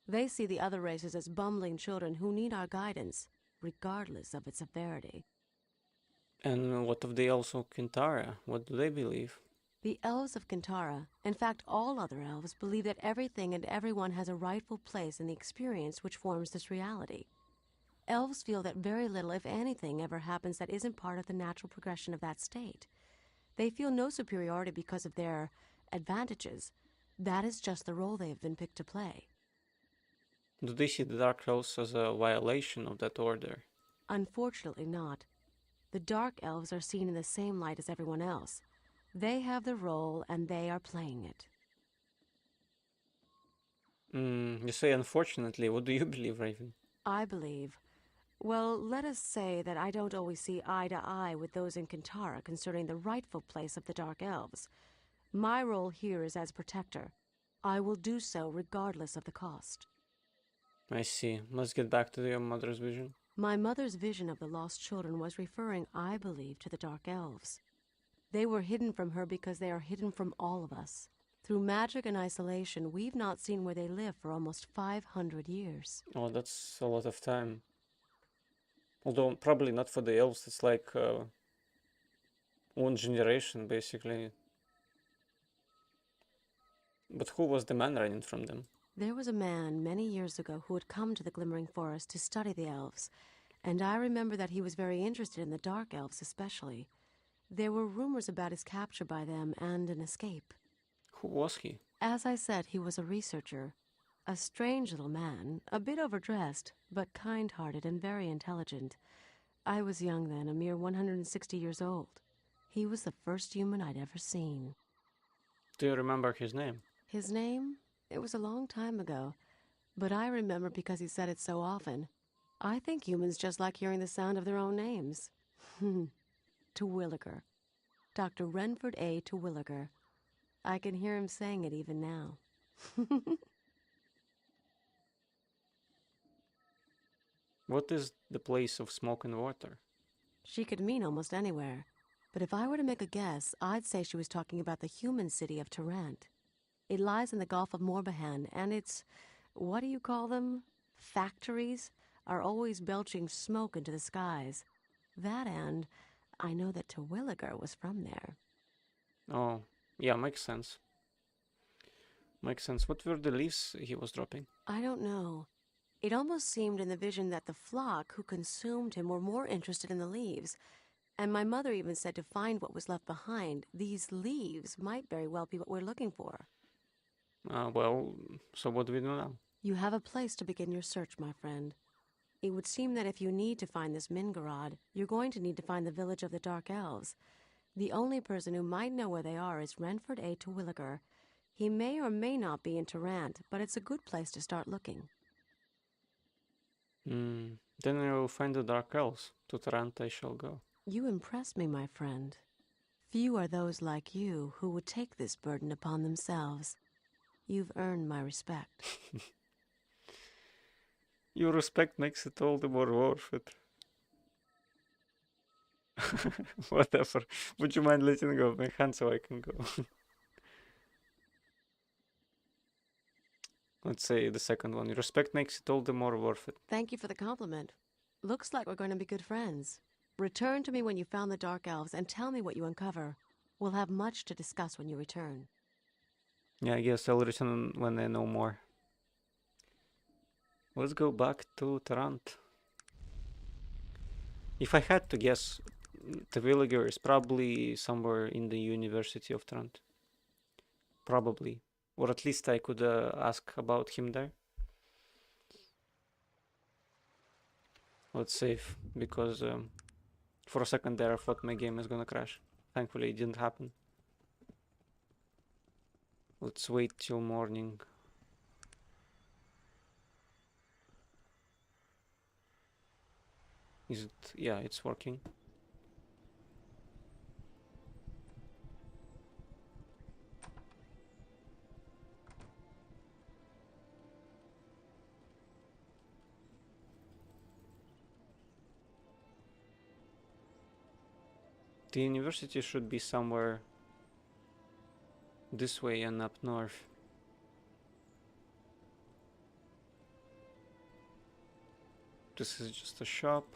They see the other races as bumbling children who need our guidance, regardless of its severity. And what of the elves of Kintara? What do they believe? The elves of Kintara, in fact all other elves, believe that everything and everyone has a rightful place in the experience which forms this reality. Elves feel that very little, if anything, ever happens that isn't part of the natural progression of that state. They feel no superiority because of their advantages. That is just the role they have been picked to play. Do they see the Dark Elves as a violation of that order? Unfortunately not. The Dark Elves are seen in the same light as everyone else. They have the role and they are playing it. You say unfortunately. What do you believe, Raven? I believe. Well, let us say that I don't always see eye to eye with those in Kintara concerning the rightful place of the Dark Elves. My role here is as protector. I will do so regardless of the cost. I see. Let's get back to your mother's vision. My mother's vision of the lost children was referring, I believe, to the Dark Elves. They were hidden from her because they are hidden from all of us. Through magic and isolation, we've not seen where they live for almost 500 years. Oh, that's a lot of time. Although probably not for the elves, it's like one generation basically. But who was the man running from them? There was a man many years ago who had come to the Glimmering Forest to study the elves, and I remember that he was very interested in the Dark Elves especially. There were rumors about his capture by them and an escape. Who was he? As I said, he was a researcher. A strange little man, a bit overdressed, but kind-hearted and very intelligent. I was young then, a mere 160 years old. He was the first human I'd ever seen. Do you remember his name? His name? It was a long time ago, but I remember because he said it so often. I think humans just like hearing the sound of their own names. Terwilliger. Dr. Renford A. Terwilliger. I can hear him saying it even now. What is the place of smoke and water? She could mean almost anywhere, but if I were to make a guess, I'd say she was talking about the human city of Tarant. It lies in the Gulf of Morbihan, and its, what do you call them? Factories are always belching smoke into the skies. That, and I know that Terwilliger was from there. Oh, yeah, makes sense. Makes sense. What were the leaves he was dropping? I don't know. It almost seemed in the vision that the flock who consumed him were more interested in the leaves. And my mother even said to find what was left behind, these leaves might very well be what we're looking for. Well, so what do we do now? You have a place to begin your search, my friend. It would seem that if you need to find this Mingarod, you're going to need to find the village of the Dark Elves. The only person who might know where they are is Renford A. Terwilliger. He may or may not be in Tarant, but it's a good place to start looking. Then I will find the Dark Elves. To Tarant I shall go. You impress me, my friend. Few are those like you who would take this burden upon themselves. You've earned my respect. Your respect makes it all the more worth it. Whatever. Would you mind letting go of my hand so I can go? Let's say the second one. Your respect makes it all the more worth it. Thank you for the compliment. Looks like we're going to be good friends. Return to me when you found the Dark Elves and tell me what you uncover. We'll have much to discuss when you return. Yeah, I guess I'll return when I know more. Let's go back to Tarant. If I had to guess, the villager is probably somewhere in the University of Tarant. Probably. Or at least I could ask about him there. Let's save, because for a second there I thought my game is gonna crash. Thankfully it didn't happen. Let's wait till morning. Is it? Yeah, it's working. The university should be somewhere this way and up north. This is just a shop.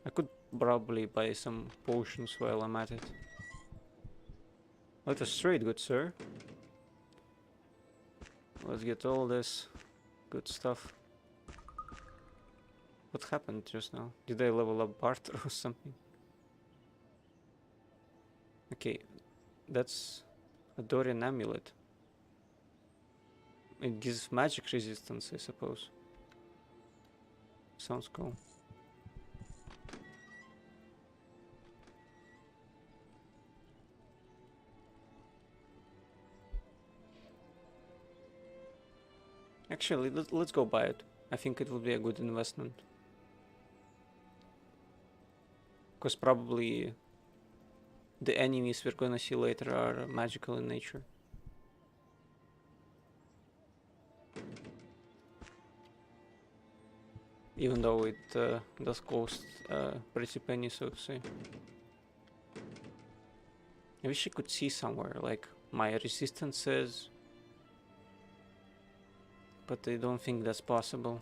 I could probably buy some potions while I'm at it. Let us trade, good sir. Let's get all this good stuff. What happened just now? Did I level up Barter or something? Okay, that's a Dorian amulet. It gives magic resistance, I suppose. Sounds cool. Actually, let's go buy it. I think it would be a good investment. Because probably the enemies we're gonna see later are magical in nature. Even though it does cost a pretty penny, so to say. I wish I could see somewhere, like my resistances, but I don't think that's possible.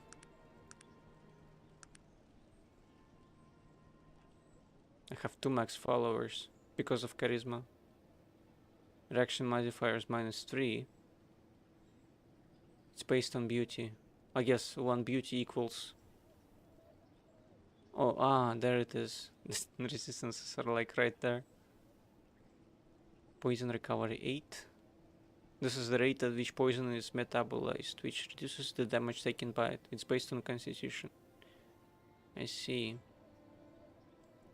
I have 2 max followers because of charisma. Reaction modifier is -3. It's based on beauty. I guess 1 beauty equals... Oh, there it is. The resistances are like right there. Poison recovery 8. This is the rate at which poison is metabolized, which reduces the damage taken by it. It's based on constitution. I see.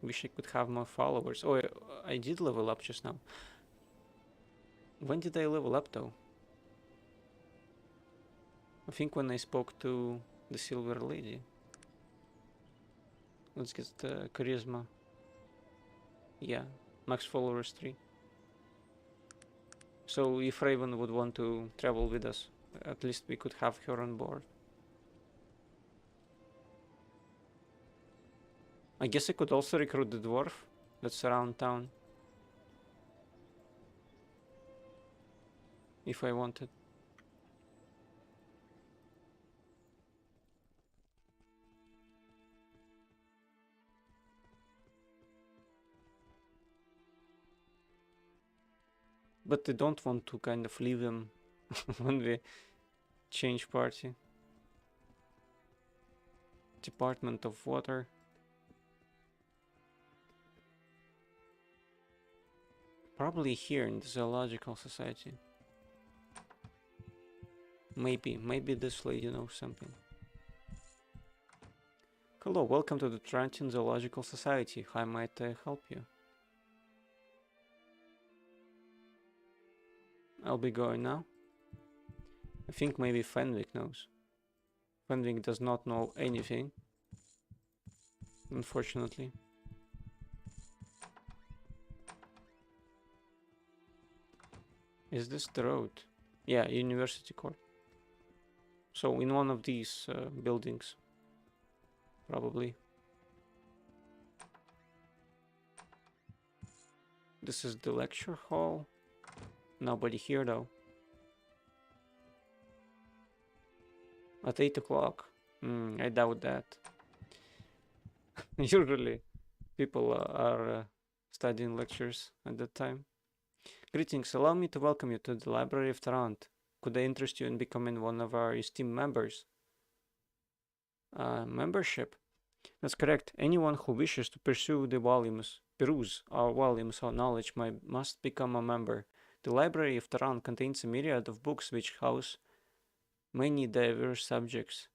Wish I could have more followers. Oh, I did level up just now. When did I level up though? I think when I spoke to the silver lady. Let's get the charisma. Yeah, max followers 3. So if Raven would want to travel with us, at least we could have her on board. I guess I could also recruit the dwarf that's around town. If I wanted. But I don't want to kind of leave them when we change party. Department of Water. Probably here in the Zoological Society. Maybe this lady knows something. Hello, welcome to the Trantian Zoological Society. How might I help you? I'll be going now. I think maybe Fenwick knows. Fenwick does not know anything, unfortunately. Is this the road? Yeah, University Court. So in one of these buildings, probably. This is the lecture hall. Nobody here though. At 8 o'clock. I doubt that. Usually people are studying lectures at that time. Greetings, allow me to welcome you to the Library of Tarant. Could I interest you in becoming one of our esteemed members? Membership? That's correct. Anyone who wishes to peruse our volumes of knowledge must become a member. The Library of Tarant contains a myriad of books which house many diverse subjects.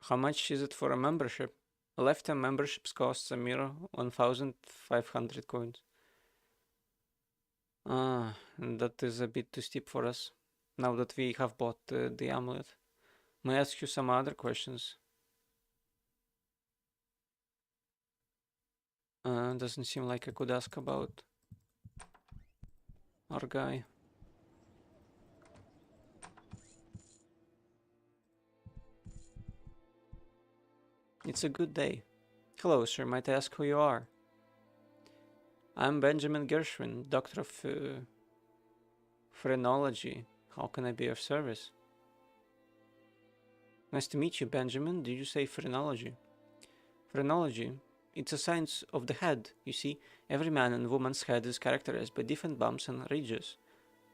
How much is it for a membership? A lifetime membership costs a mere 1,500 coins. That is a bit too steep for us, now that we have bought the amulet. May I ask you some other questions? Doesn't seem like I could ask about our guy. It's a good day. Hello, sir. Might I ask who you are? I'm Benjamin Gershwin, Doctor of Phrenology. How can I be of service? Nice to meet you, Benjamin. Did you say phrenology? Phrenology? It's a science of the head, you see. Every man and woman's head is characterized by different bumps and ridges.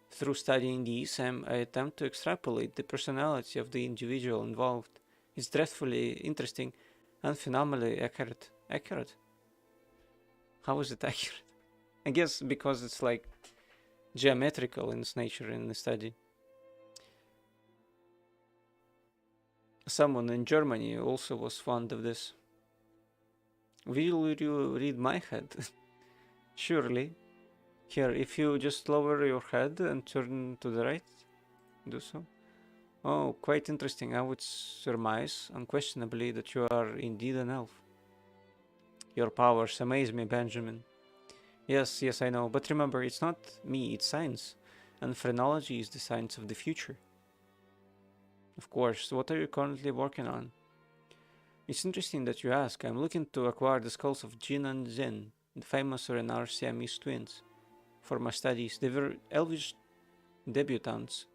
Through studying these, I attempt to extrapolate the personality of the individual involved. It's dreadfully interesting and phenomenally accurate. Accurate? How is it accurate? I guess because it's like geometrical in its nature in the study. Someone in Germany also was fond of this. Will you read my head? Surely. Here, if you just lower your head and turn to the right, do so. Oh, quite interesting. I would surmise, unquestionably, that you are indeed an elf. Your powers amaze me, Benjamin. Yes, I know. But remember, it's not me, it's science. And phrenology is the science of the future. Of course. What are you currently working on? It's interesting that you ask. I'm looking to acquire the skulls of Jin and Zen, the famous Renar Siamese twins, for my studies. They were elvish debutantes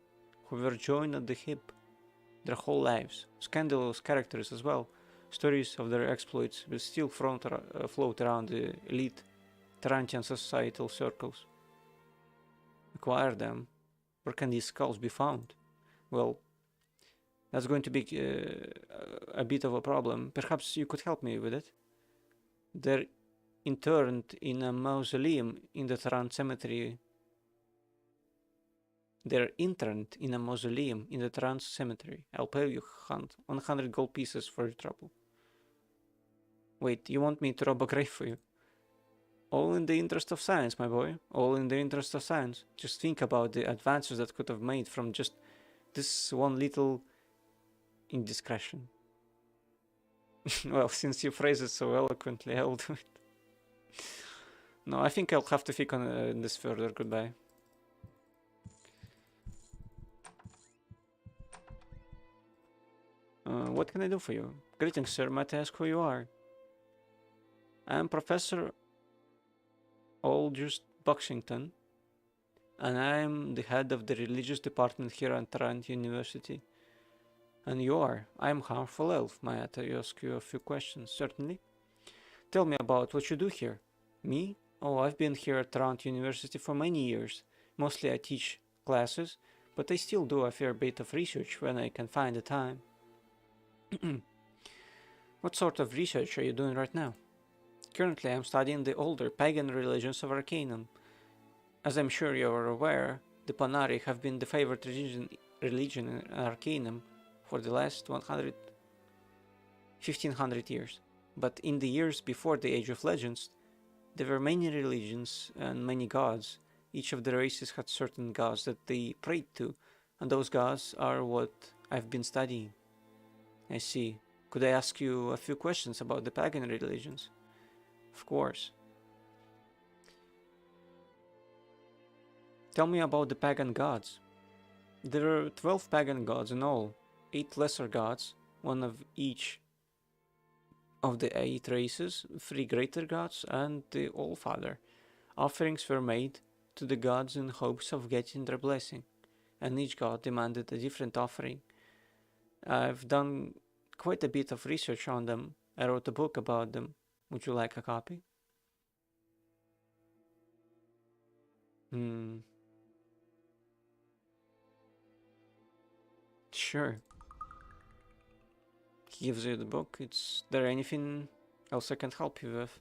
who were joined at the hip their whole lives. Scandalous characters as well. Stories of their exploits will still float around the elite Tarantian societal circles. Acquire them. Where can these skulls be found? Well, that's going to be a bit of a problem. Perhaps you could help me with it. They're interned in a mausoleum in the Tarant cemetery. They're interned in a mausoleum in the Tarant cemetery. I'll pay you 100 gold pieces for your trouble. Wait, you want me to rob a grave for you? All in the interest of science, my boy. All in the interest of science. Just think about the advances that could have made from just this one little indiscretion. Well, since you phrase it so eloquently, I'll do it. No, I think I'll have to think on this further. Goodbye. What can I do for you? Greetings, sir. Might I ask who you are? I am Professor Aldous Buxington, and I am the head of the religious department here at Tarant University. And you are? I am Harmful Elf. Might I ask you a few questions? Certainly. Tell me about what you do here. Me? Oh, I've been here at Tarant University for many years. Mostly I teach classes, but I still do a fair bit of research when I can find the time. What sort of research are you doing right now? Currently, I'm studying the older pagan religions of Arcanum. As I'm sure you are aware, the Panari have been the favorite religion in Arcanum for the last 1500 years. But in the years before the Age of Legends, there were many religions and many gods. Each of the races had certain gods that they prayed to, and those gods are what I've been studying. I see. Could I ask you a few questions about the pagan religions? Of course. Tell me about the pagan gods. There are 12 pagan gods in all, 8 lesser gods, one of each of the 8 races, 3 greater gods, and the All-Father. Offerings were made to the gods in hopes of getting their blessing, and each god demanded a different offering. I've done quite a bit of research on them. I wrote a book about them. Would you like a copy? Sure. He gives you the book. Is there anything else I can help you with?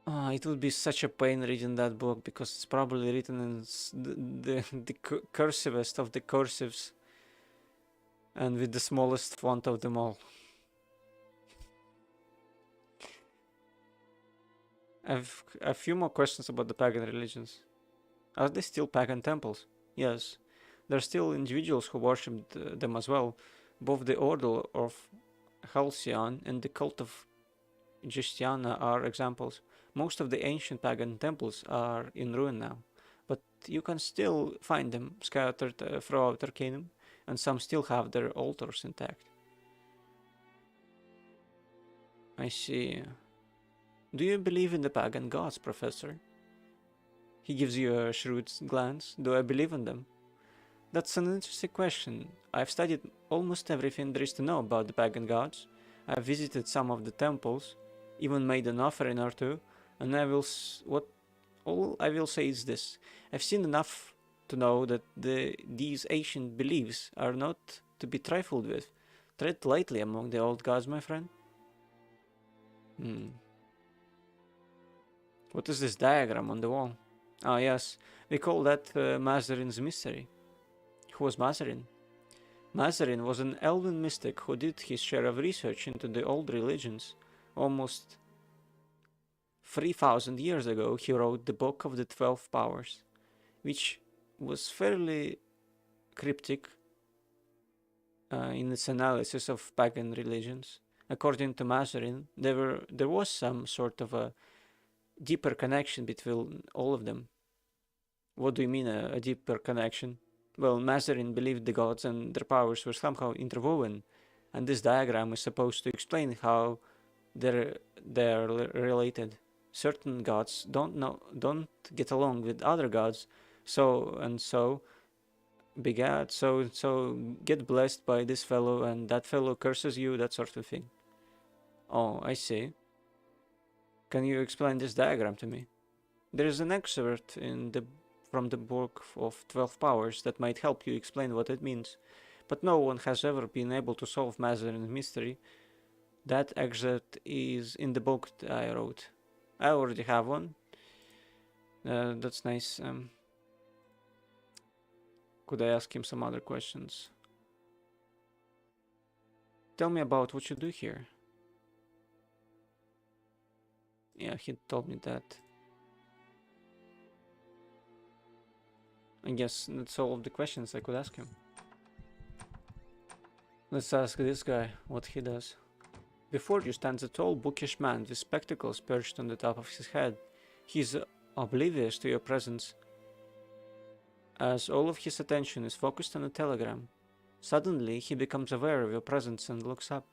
It would be such a pain reading that book because it's probably written in the cursivest of the cursives and with the smallest font of them all. I've a few more questions about the pagan religions. Are they still pagan temples? Yes. There are still individuals who worship them as well. Both the Order of Halcyon and the cult of Justiana are examples. Most of the ancient pagan temples are in ruin now, but you can still find them scattered throughout Arcanum, and some still have their altars intact. I see. Do you believe in the pagan gods, Professor? He gives you a shrewd glance. Do I believe in them? That's an interesting question. I've studied almost everything there is to know about the pagan gods. I've visited some of the temples, even made an offering or two, and all I will say is this. I've seen enough to know that these ancient beliefs are not to be trifled with. Tread lightly among the old gods, my friend. What is this diagram on the wall? Ah, yes, we call that Mazarin's mystery. Who was Mazarin? Mazarin was an elven mystic who did his share of research into the old religions. Almost 3,000 years ago, he wrote the Book of the 12 Powers, which was fairly cryptic in its analysis of pagan religions. According to Mazarin, there was some sort of a deeper connection between all of them. What do you mean, a deeper connection? Well, Mazarin believed the gods and their powers were somehow interwoven, and this diagram is supposed to explain how they're related. Certain gods don't get along with other gods, so begat so get blessed by this fellow, and that fellow curses you, that sort of thing. Oh, I see. Can you explain this diagram to me? There is an excerpt from the book of 12 powers that might help you explain what it means, but no one has ever been able to solve Mazarin's mystery. That excerpt is in the book that I wrote. I already have one. That's nice. Could I ask him some other questions? Tell me about what you do here. Yeah, he told me that. I guess that's all of the questions I could ask him. Let's ask this guy what he does. Before you stands a tall, bookish man with spectacles perched on the top of his head. He is oblivious to your presence, as all of his attention is focused on a telegram. Suddenly, he becomes aware of your presence and looks up.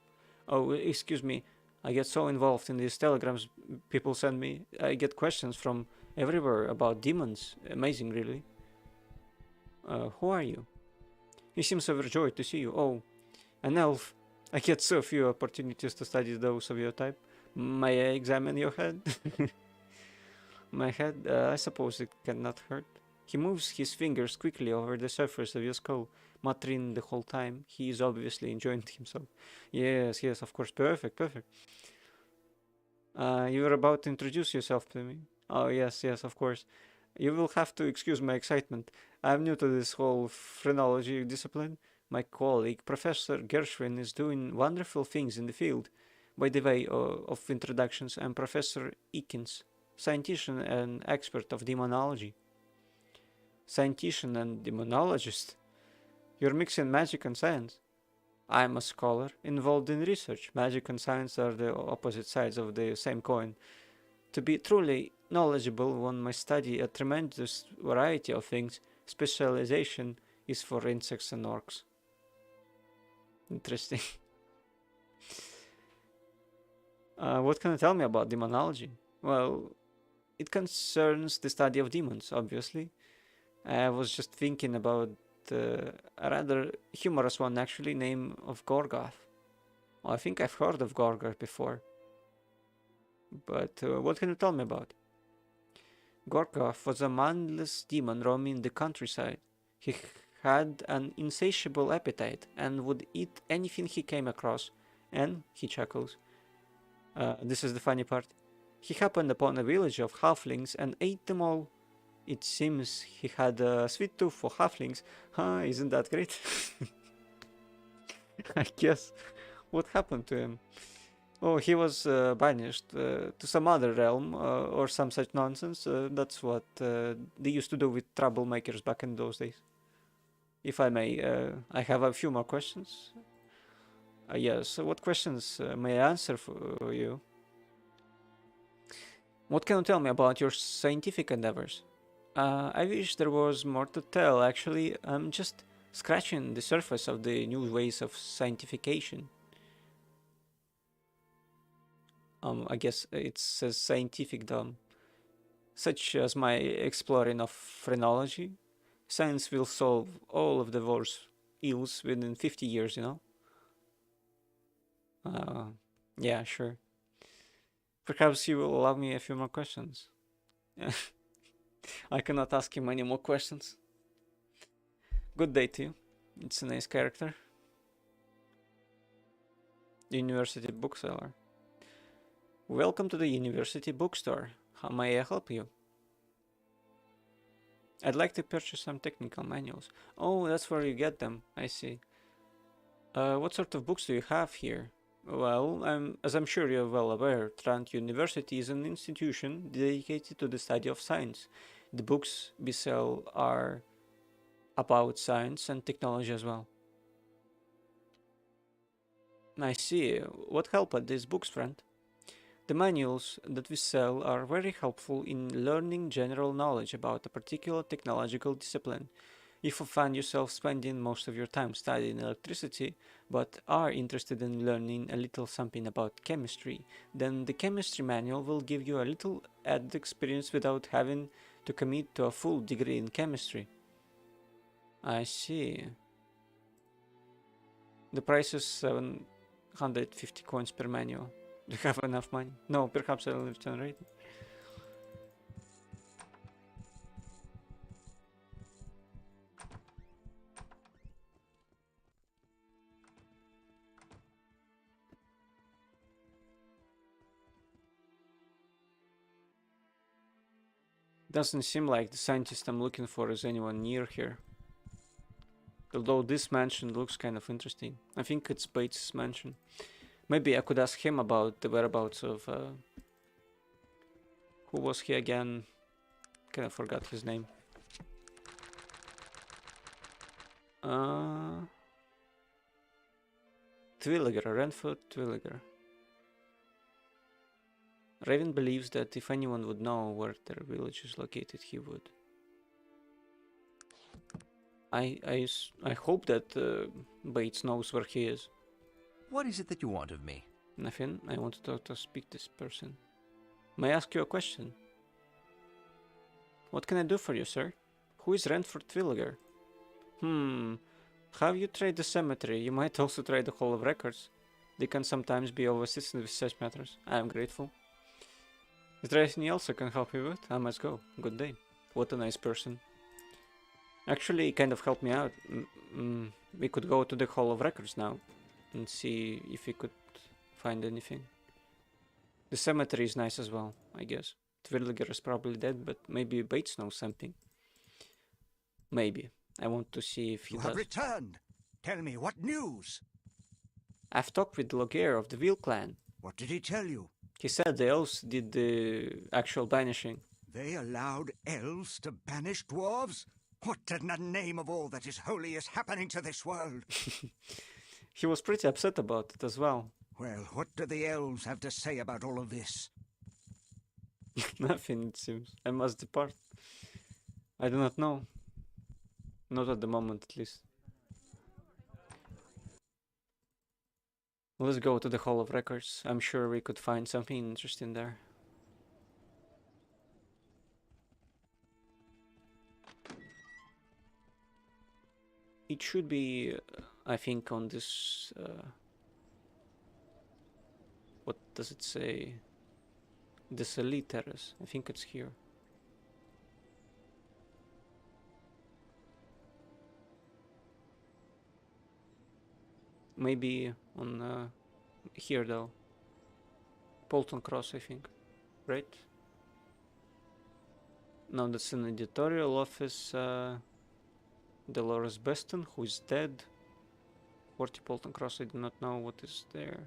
Oh, excuse me, I get so involved in these telegrams people send me. I get questions from everywhere about demons. Amazing, really. Who are you? He seems overjoyed to see you. Oh, an elf. I get so few opportunities to study those of your type. May I examine your head? My head? I suppose it cannot hurt. He moves his fingers quickly over the surface of your skull, muttering the whole time. He is obviously enjoying himself. Yes, yes, of course. Perfect, perfect. You were about to introduce yourself to me. Oh, yes, yes, of course. You will have to excuse my excitement. I'm new to this whole phrenology discipline. My colleague, Professor Gershwin, is doing wonderful things in the field. By the way of introductions, I'm Professor Eakins, scientician and expert of demonology. Scientician and demonologist? You're mixing magic and science. I'm a scholar involved in research. Magic and science are the opposite sides of the same coin. To be truly knowledgeable, one must study a tremendous variety of things. Specialization is for insects and orcs. Interesting. What can you tell me about demonology? Well, it concerns the study of demons, obviously. I was just thinking about a rather humorous one, actually, name of Gorgoth. Well, I think I've heard of Gorgoth before. But what can you tell me about? Gorgoth was a mindless demon roaming the countryside. He had an insatiable appetite and would eat anything he came across. And, he chuckles, this is the funny part, he happened upon a village of halflings and ate them all. It seems he had a sweet tooth for halflings. Huh, isn't that great? I guess. What happened to him? Oh, he was banished to some other realm or some such nonsense. That's what they used to do with troublemakers back in those days. If I may, I have a few more questions. Yes, what questions may I answer for you? What can you tell me about your scientific endeavors? I wish there was more to tell, actually. I'm just scratching the surface of the new ways of scientification. I guess it says scientific dumb. Such as my exploring of phrenology. Science will solve all of the world's ills within 50 years, you know? Yeah, sure. Perhaps you will allow me a few more questions. I cannot ask him any more questions. Good day to you. It's a nice character. University bookseller. Welcome to the University bookstore. How may I help you? I'd like to purchase some technical manuals. Oh, that's where you get them. I see. What sort of books do you have here? Well, as I'm sure you're well aware, Trent University is an institution dedicated to the study of science. The books we sell are about science and technology as well. I see. What help are these books, friend? The manuals that we sell are very helpful in learning general knowledge about a particular technological discipline. If you find yourself spending most of your time studying electricity, but are interested in learning a little something about chemistry, then the chemistry manual will give you a little added experience without having to commit to a full degree in chemistry. I see. The price is 750 coins per manual. Do you have enough money? No, perhaps I'll regenerate. Doesn't seem like the scientist I'm looking for is anyone near here. Although this mansion looks kind of interesting. I think it's Bates' mansion. Maybe I could ask him about the whereabouts of... who was he again? Kind of forgot his name. Twilliger, Renford Twilliger. Raven believes that if anyone would know where their village is located, he would. I hope that Bates knows where he is. What is it that you want of me? Nothing. I want to speak to this person. May I ask you a question? What can I do for you, sir? Who is Renford Twilliger? Have you tried the cemetery? You might also try the Hall of Records. They can sometimes be overseen with such matters. I am grateful. Is there anything else I can help you with? I must go. Good day. What a nice person. Actually, it kind of helped me out. We could go to the Hall of Records now and see if we could find anything. The cemetery is nice as well, I guess. Twilliger is probably dead, but maybe Bates knows something. Maybe. I want to see if he does. You have returned. Tell me, what news? I've talked with the Logger of the Veal clan. What did he tell you? He said the elves did the actual banishing. They allowed elves to banish dwarves? What in the name of all that is holy is happening to this world? He was pretty upset about it as well. Well, what do the elves have to say about all of this? Nothing, it seems. I must depart. I do not know. Not at the moment, at least. Let's go to the Hall of Records. I'm sure we could find something interesting there. It should be, I think, on this... what does it say? The Elite Terrace. I think it's here. Maybe on here though. Bolton Cross, I think. Right? No, that's an editorial office. Dolores Beston, who is dead. 40 Bolton Cross, I do not know what is there.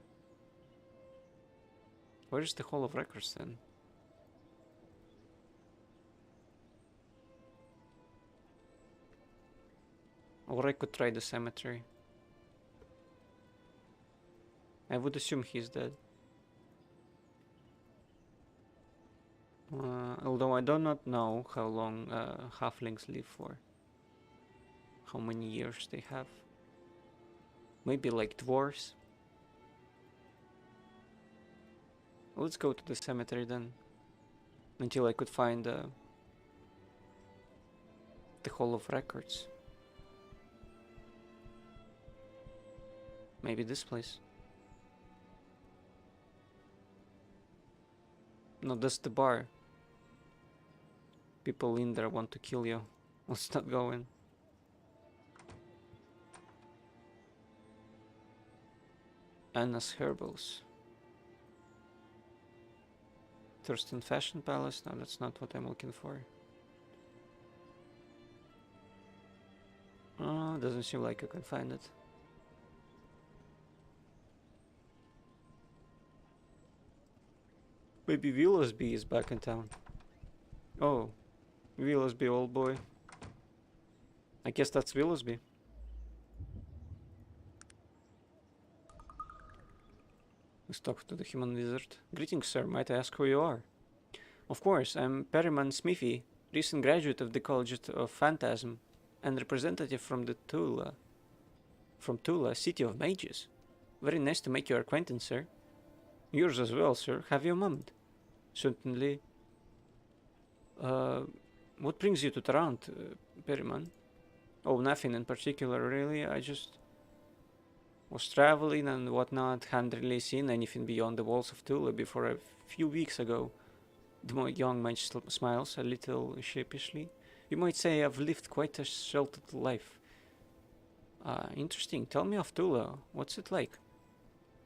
Where is the Hall of Records then? Or I could try the cemetery. I would assume he's dead. Although I do not know how long halflings live for. How many years they have. Maybe like dwarves. Let's go to the cemetery then. Until I could find the Hall of Records. Maybe this place. No, that's the bar. People in there want to kill you. Let's not go in. Anna's Herbals. Thurston Fashion Palace? No, that's not what I'm looking for. Doesn't seem like you can find it. Maybe Willoughby is back in town. Oh, Willoughby, old boy. I guess that's Willoughby. Let's talk to the human wizard. Greetings, sir. Might I ask who you are? Of course, I'm Perryman Smithy, recent graduate of the College of Phantasm. and representative from the Tula, city of mages. Very nice to make your acquaintance, sir. Yours as well, sir. Have you a moment? Certainly. What brings you to Tarant, Perryman? Oh, nothing in particular, really. I just was traveling and whatnot. Hadn't really seen anything beyond the walls of Tula before a few weeks ago. The young man smiles a little sheepishly. You might say I've lived quite a sheltered life. Interesting. Tell me of Tula. What's it like?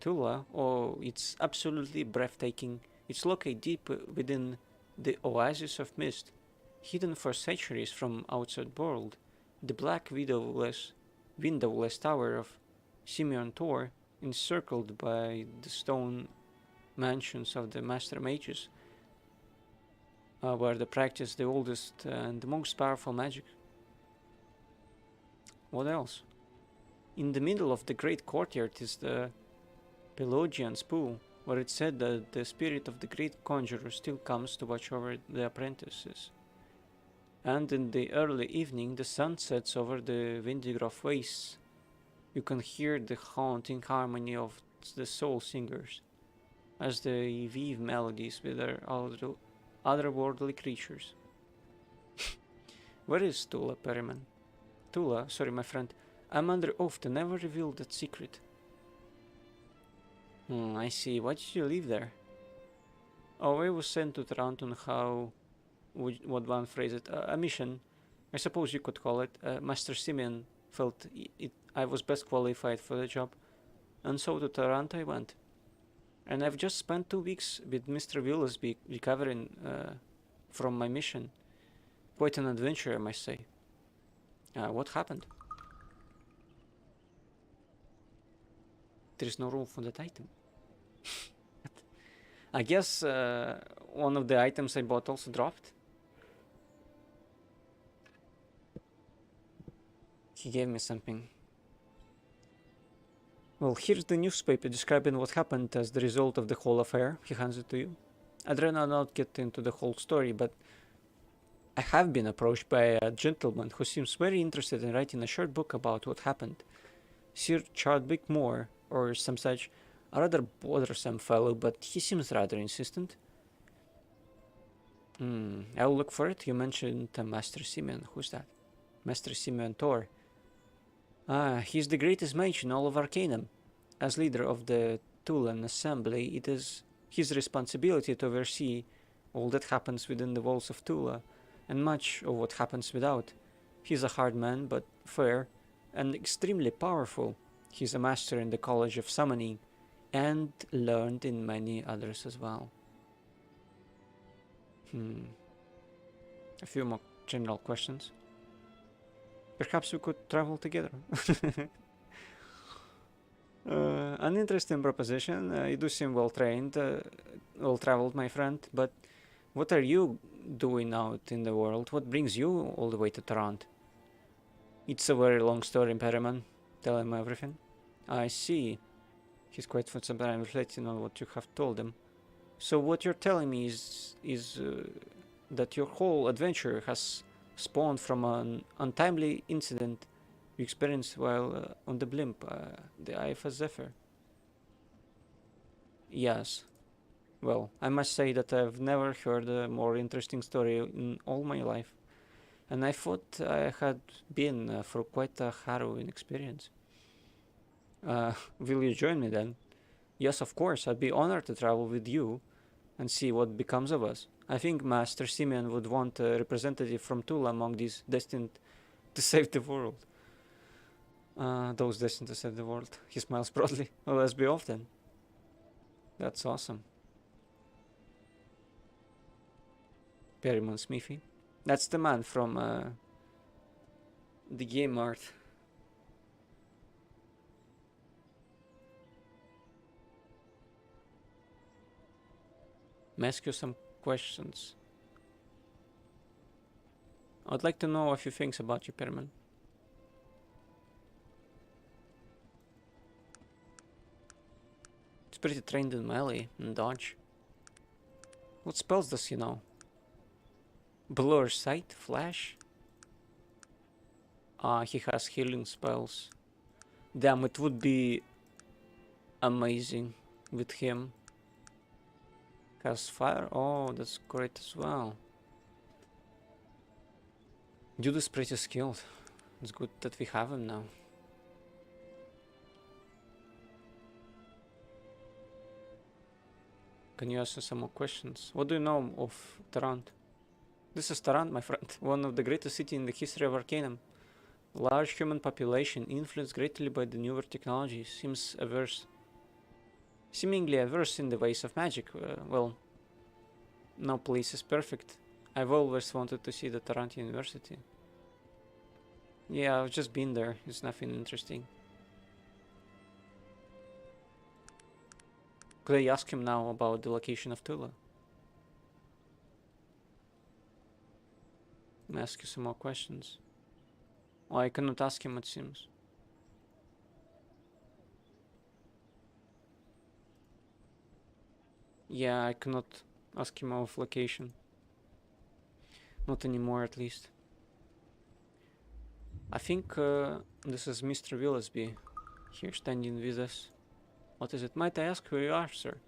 Tula? Oh, it's absolutely breathtaking. It's located deep within the oasis of mist, hidden for centuries from outside world. The black windowless tower of Simeon Tor, encircled by the stone mansions of the master mages, where they practice the oldest and the most powerful magic. What else? In the middle of the great courtyard is the Pelagian's pool, where it's said that the spirit of the great conjurer still comes to watch over the apprentices. And in the early evening, the sun sets over the Windigrove wastes. You can hear the haunting harmony of the soul singers as they weave melodies with their otherworldly creatures. Where is Tula, Perryman? Tula, sorry, my friend. I'm under oath to never reveal that secret. I see. Why did you live there? Oh, I was sent to Tarant on how would one phrase it? A mission, I suppose you could call it. Master Simeon felt I was best qualified for the job, and so to Tarant I went. And I've just spent 2 weeks with Mr. Willesby recovering from my mission. Quite an adventure, I must say. What happened? There is no room for that item. I guess one of the items I bought also dropped. He gave me something. Well, here's the newspaper describing what happened as the result of the whole affair. He hands it to you. I'd rather not get into the whole story, but I have been approached by a gentleman who seems very interested in writing a short book about what happened. Sir Chadwick Moore, or some such, a rather bothersome fellow, but he seems rather insistent. I'll look for it. You mentioned Master Simeon. Who's that? Master Simeon Tor. He's the greatest mage in all of Arcanum. As leader of the Tulan Assembly, it is his responsibility to oversee all that happens within the walls of Tula, and much of what happens without. He's a hard man, but fair, and extremely powerful. He's a master in the College of Summoning, and learned in many others as well. A few more general questions. Perhaps we could travel together. An interesting proposition. You do seem well trained, well traveled, my friend, but what are you doing out in the world? What brings you all the way to Tarant? It's a very long story, Perryman. Tell him everything. I see. He's quite for some time reflecting on what you have told him. So what you're telling me is that your whole adventure has spawned from an untimely incident you experienced while on the blimp, the IFS Zephyr. Yes. Well, I must say that I've never heard a more interesting story in all my life, and I thought I had been for quite a harrowing experience. Will you join me then? Yes, of course. I'd be honored to travel with you and see what becomes of us. I think Master Simeon would want a representative from Tula among these destined to save the world. Those destined to save the world. He smiles broadly. Well, let's be off then. That's awesome. Perryman Smithy. That's the man from the game art. May I ask you some questions? I'd like to know a few things about you, Perryman. He's pretty trained in melee and dodge. What spells does he know? Blur sight, flash? He has healing spells. Damn, it would be amazing with him. Has fire? Oh, that's great as well. Dude is pretty skilled. It's good that we have him now. Can you ask us some more questions? What do you know of Tarant? This is Tarant, my friend. One of the greatest cities in the history of Arcanum. Large human population, influenced greatly by the newer technology, seemingly averse in the ways of magic. Well, no place is perfect. I've always wanted to see the Tarant University. Yeah, I've just been there. It's nothing interesting. Could I ask him now about the location of Tula? Let me ask you some more questions. Oh, I cannot ask him, it seems. Yeah, I cannot ask him of location. Not anymore, at least. I think this is Mr. Willisby here standing with us. What is it? Might I ask who you are, sir?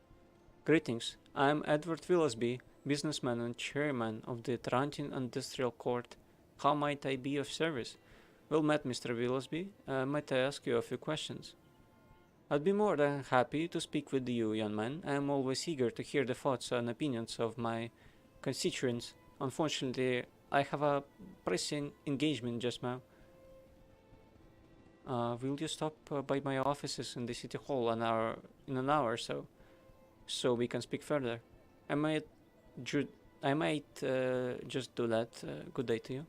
Greetings. I am Edward Willisby, businessman and chairman of the Tarantin Industrial Court. How might I be of service? Well met, Mr. Willisby. Might I ask you a few questions? I'd be more than happy to speak with you, young man. I am always eager to hear the thoughts and opinions of my constituents. Unfortunately, I have a pressing engagement just now. Will you stop by my offices in the city hall in an hour or so, so we can speak further? I might just do that. Good day to you.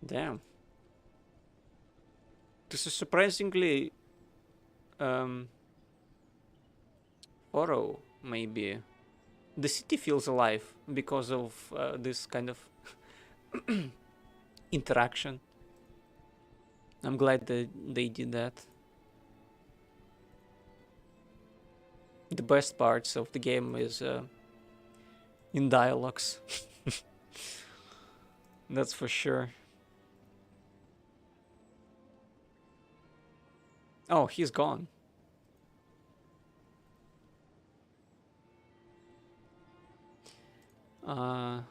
Damn. This is surprisingly thorough, maybe. The city feels alive because of this kind of interaction. I'm glad that they did that. The best parts of the game is in dialogues. That's for sure. Oh, he's gone. Oh,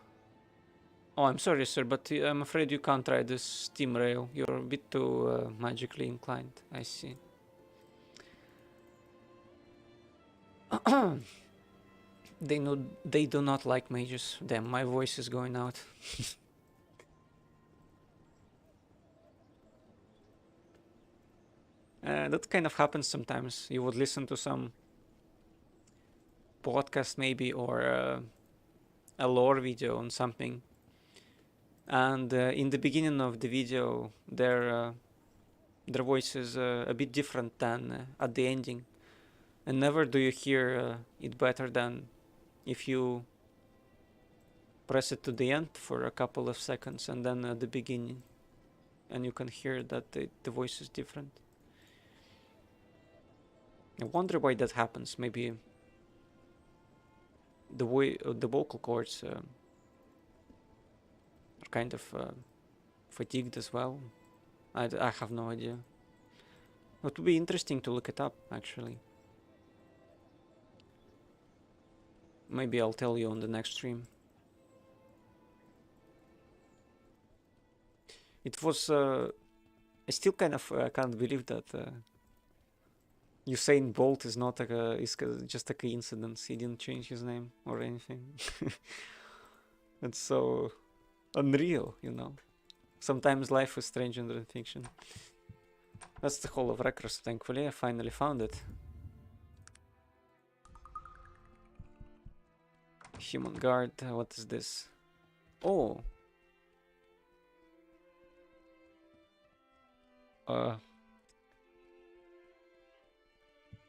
I'm sorry, sir, but I'm afraid you can't ride this steam rail. You're a bit too magically inclined. I see. They do not like mages. Damn, my voice is going out. That kind of happens sometimes. You would listen to some podcast maybe, or a lore video on something, and in the beginning of the video their voice is a bit different than at the ending, and never do you hear it better than if you press it to the end for a couple of seconds and then at the beginning, and you can hear that the voice is different. I wonder why that happens. Maybe the way the vocal cords are kind of fatigued as well. I have no idea. It would be interesting to look it up, actually. Maybe I'll tell you on the next stream. It was I still kind of can't believe that Usain Bolt is not is just a coincidence. He didn't change his name or anything. It's so unreal, you know. Sometimes life is stranger than fiction. That's the Hall of Records, thankfully. I finally found it. Human Guard, what is this? Oh!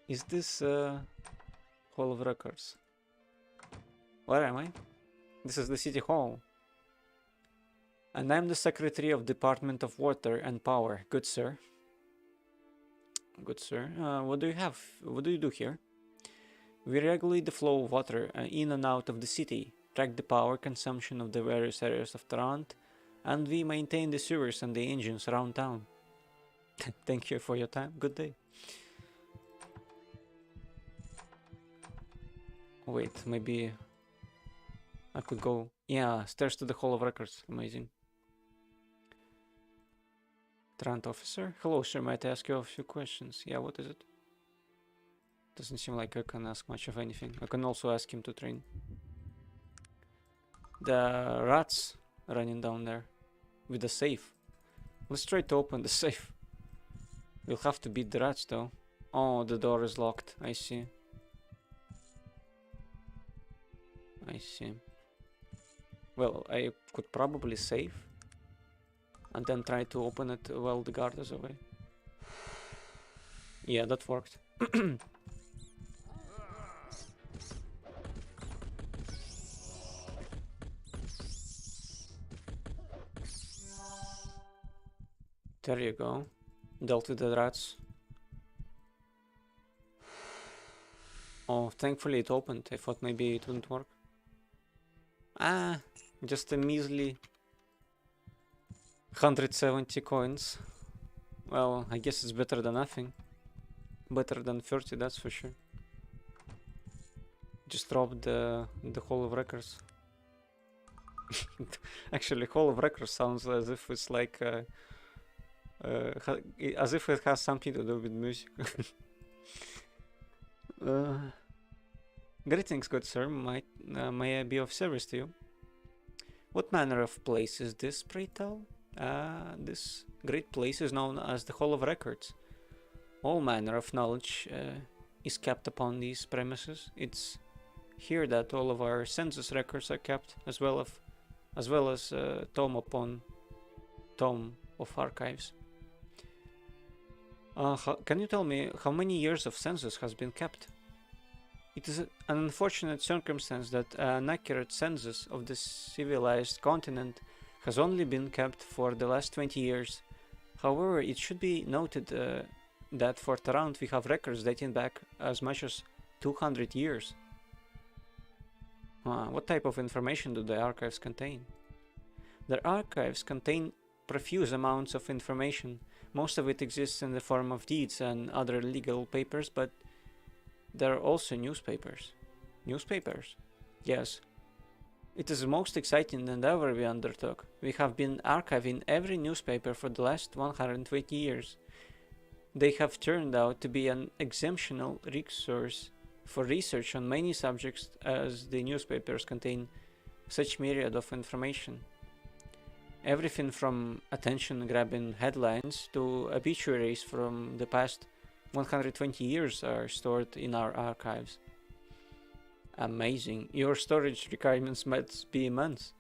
Is this Hall of Records? Where am I? This is the City Hall. And I'm the Secretary of Department of Water and Power. Good sir. Good sir. What do you have? What do you do here? We regulate the flow of water in and out of the city, track the power consumption of the various areas of Tarant, And we maintain the sewers and the engines around town. Thank you for your time. Good day. Wait, maybe I could go. Yeah, stairs to the Hall of Records. Amazing. Trant officer. Hello, sir. Might I ask you a few questions? Yeah, what is it? Doesn't seem like I can ask much of anything. I can also ask him to train. The rats running down there with the safe. Let's try to open the safe. We'll have to beat the rats though. Oh, the door is locked. I see. I see. Well, I could probably save and then try to open it while the guard is away. Yeah, that worked. There you go. Dealt with the rats. Oh, thankfully it opened. I thought maybe it wouldn't work. Ah, just a measly 170 coins. Well, I guess it's better than nothing. Better than 30, that's for sure. Just robbed the Hall of Records. Actually, Hall of Records sounds as if it's like as if it has something to do with music. Greetings, good sir. May I be of service to you? What manner of place is this, pray tell? This great place is known as the Hall of Records. All manner of knowledge is kept upon these premises. It's here that all of our census records are kept, as well as tome upon tome of archives. Can you tell me how many years of census has been kept? It is an unfortunate circumstance that an accurate census of the civilized continent has only been kept for the last 20 years. However, it should be noted that for Tarant we have records dating back as much as 200 years. What type of information do the archives contain? The archives contain profuse amounts of information. Most of it exists in the form of deeds and other legal papers, but there are also newspapers. Newspapers? Yes. It is the most exciting endeavor we undertook. We have been archiving every newspaper for the last 120 years. They have turned out to be an exceptional resource for research on many subjects, as the newspapers contain such myriad of information. Everything from attention-grabbing headlines to obituaries from the past 120 years are stored in our archives. Amazing. Your storage requirements might be immense.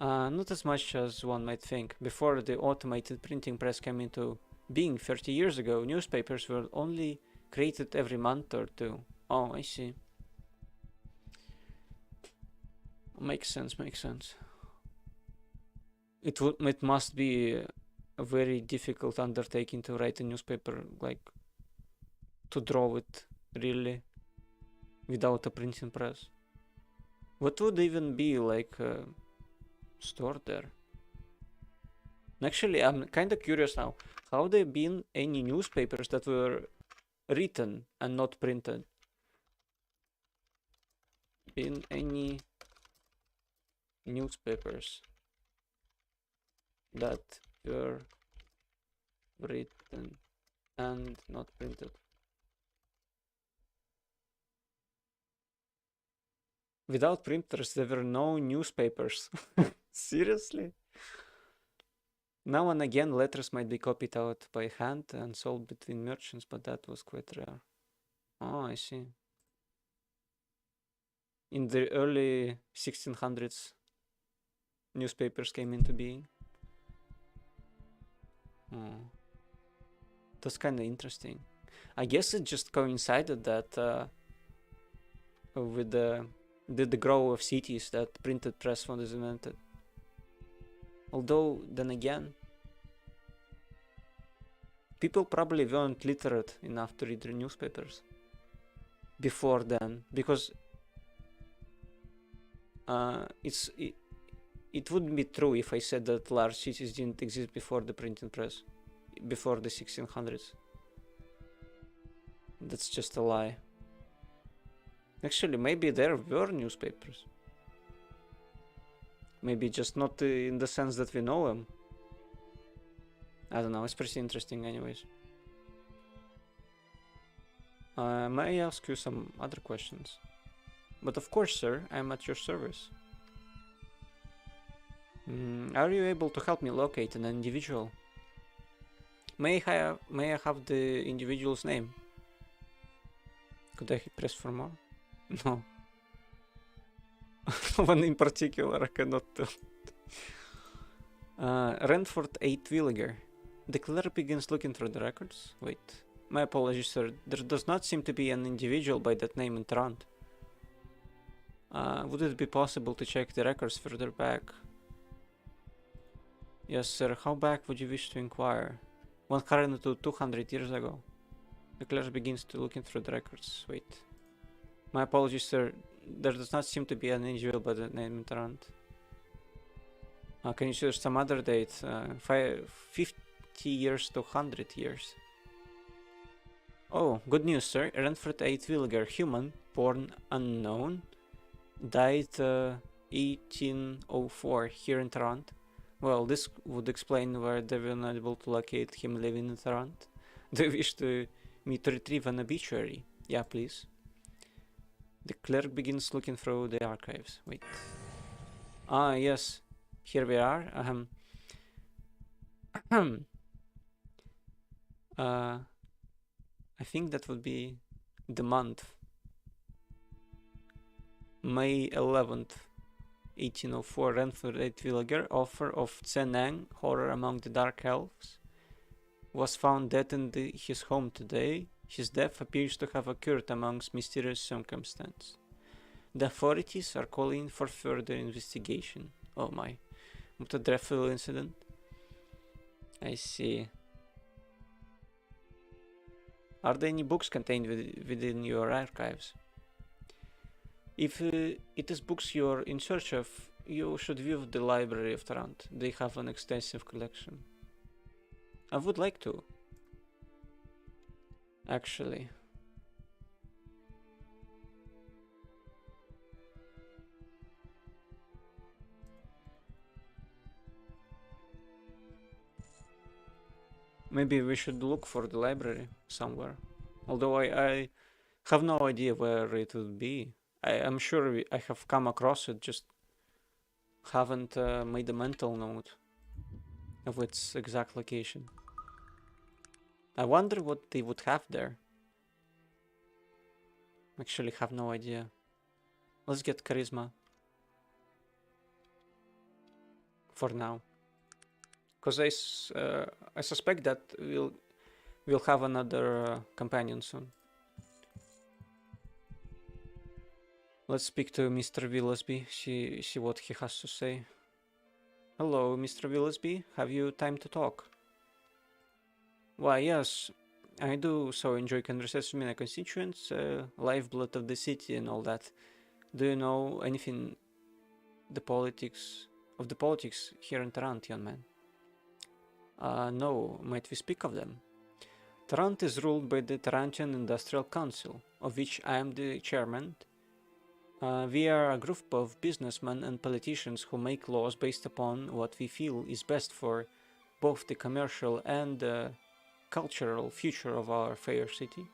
Not as much as one might think. Before the automated printing press came into being 30 years ago, newspapers were only created every month or two. Oh, I see. Makes sense, makes sense. It must be a very difficult undertaking to write a newspaper, like to draw it really without a printing press. What would even be like stored there? Actually, I'm kind of curious now. Have there been any newspapers that were written and not printed? Been any newspapers that were written and not printed? Without printers, there were no newspapers. Seriously? Now and again, letters might be copied out by hand and sold between merchants, but that was quite rare. Oh, I see. In the early 1600s, newspapers came into being. Oh. That's kind of interesting. I guess it just coincided that with the growth of cities that printed press was invented. Although, then again, people probably weren't literate enough to read the newspapers before then, because it wouldn't be true if I said that large cities didn't exist before the printing press, before the 1600s. That's just a lie. Actually, maybe there were newspapers. Maybe just not in the sense that we know them. I don't know, it's pretty interesting anyways. May I ask you some other questions? But of course, sir, I'm at your service. Are you able to help me locate an individual? May I have the individual's name? Could I press for more? No. One in particular I cannot tell. Renford 8 Villiger. The clerk begins looking through the records. Wait. My apologies, sir. There does not seem to be an individual by that name in Tarant. Would it be possible to check the records further back? Yes, sir. How back would you wish to inquire? 100 to 200 years ago. The clerk begins to looking through the records. Wait. My apologies, sir. There does not seem to be an individual by the name in Tarant. Can you choose some other date? 50 years to 100 years. Oh, good news, sir. Renford 8 Villiger, human, born unknown, died 1804 here in Tarant. Well, this would explain why they were not able to locate him living in Tarant. Do you wish me to retrieve an obituary? Yeah, please. The clerk begins looking through the archives. Wait. Ah, yes. Here we are. I think that would be the month. May 11th, 1804. Renford 8 Villiger, author of Tsenang, Horror Among the Dark Elves, was found dead in his home today. His death appears to have occurred amongst mysterious circumstances. The authorities are calling for further investigation. Oh my, what a dreadful incident. I see. Are there any books contained within your archives? If it is books you're in search of, you should view the library of Tarant. They have an extensive collection. I would like to. Actually. Maybe we should look for the library somewhere. Although I have no idea where it would be. I'm sure I have come across it, just haven't made a mental note of its exact location. I wonder what they would have there. Actually have no idea. Let's get charisma. For now. Because I suspect that we'll have another companion soon. Let's speak to Mr. Willesby, see what he has to say. Hello, Mr. Willesby, have you time to talk? Why, yes, I do so enjoy conversation with my constituents, lifeblood of the city and all that. Do you know anything of the politics here in Tarant, young man? No, might we speak of them? Tarant is ruled by the Tarantian Industrial Council, of which I am the chairman. We are a group of businessmen and politicians who make laws based upon what we feel is best for both the commercial and cultural future of our fair city.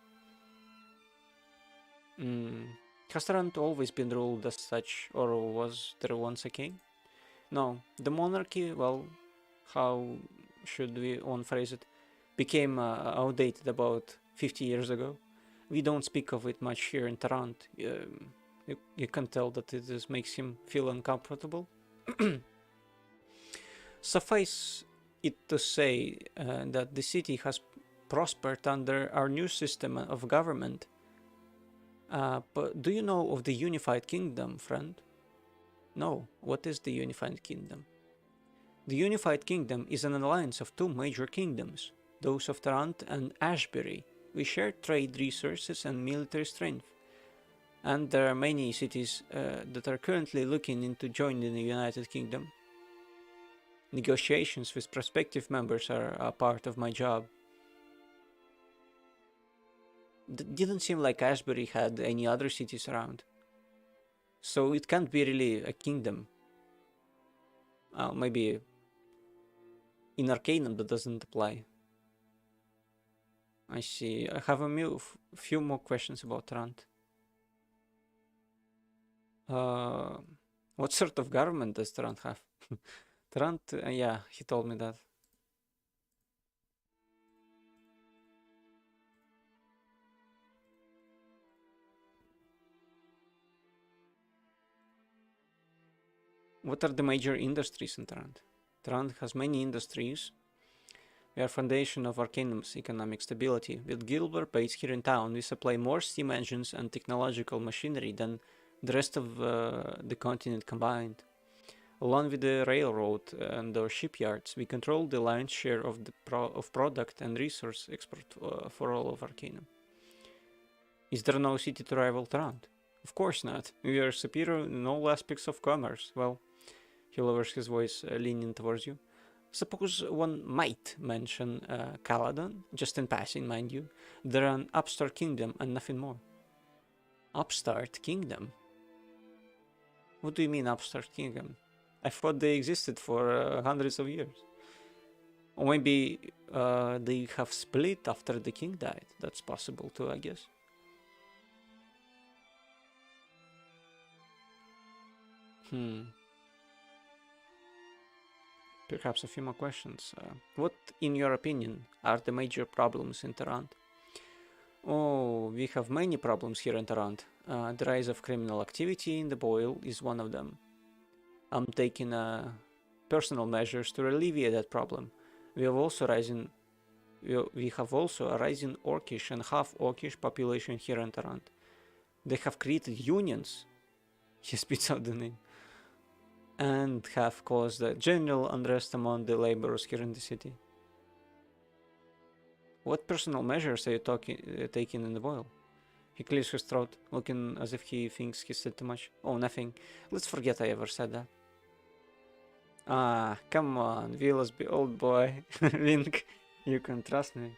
Has Tarant always been ruled as such, or was there once a king? No, the monarchy, well, how should we phrase it, became outdated about 50 years ago. We don't speak of it much here in Tarant. You can tell that it makes him feel uncomfortable. Suffice it to say that the city has prospered under our new system of government. But do you know of the Unified Kingdom, friend? No. What is the Unified Kingdom? The Unified Kingdom is an alliance of two major kingdoms, those of Tarant and Ashbury. We share trade resources and military strength. And there are many cities that are currently looking into joining the United Kingdom. Negotiations with prospective members are a part of my job. Didn't seem like Ashbury had any other cities around. So it can't be really a kingdom. Maybe in Arcanum that doesn't apply. I see. I have a few more questions about Trant. What sort of government does Trant have? Trant, yeah, he told me that. What are the major industries in Trant? Trant has many industries. We are foundation of Arcanum's economic stability. With Gilbert based here in town, we supply more steam engines and technological machinery than the rest of the continent combined. Along with the railroad and our shipyards, we control the lion's share of the product and resource export for all of Arcanum. Is there no city to rival Trant? Of course not. We are superior in all aspects of commerce. Well, he lowers his voice, leaning towards you. Suppose one might mention Caladon, just in passing, mind you. They're an upstart kingdom and nothing more. Upstart kingdom? What do you mean upstart kingdom? I thought they existed for hundreds of years. Or maybe they have split after the king died. That's possible too, I guess. Perhaps a few more questions. What, in your opinion, are the major problems in Tarant? Oh, we have many problems here in Tarant. The rise of criminal activity in the Boil is one of them. I'm taking personal measures to alleviate that problem. We have also a rising Orcish and half Orcish population here in Tarant. They have created unions. He spits out the name. And have caused a general unrest among the laborers here in the city. What personal measures are you taking in the Boil? He clears his throat, looking as if he thinks he said too much. Oh, nothing. Let's forget I ever said that. Ah, come on, Willoughby, old boy. Wink, you can trust me.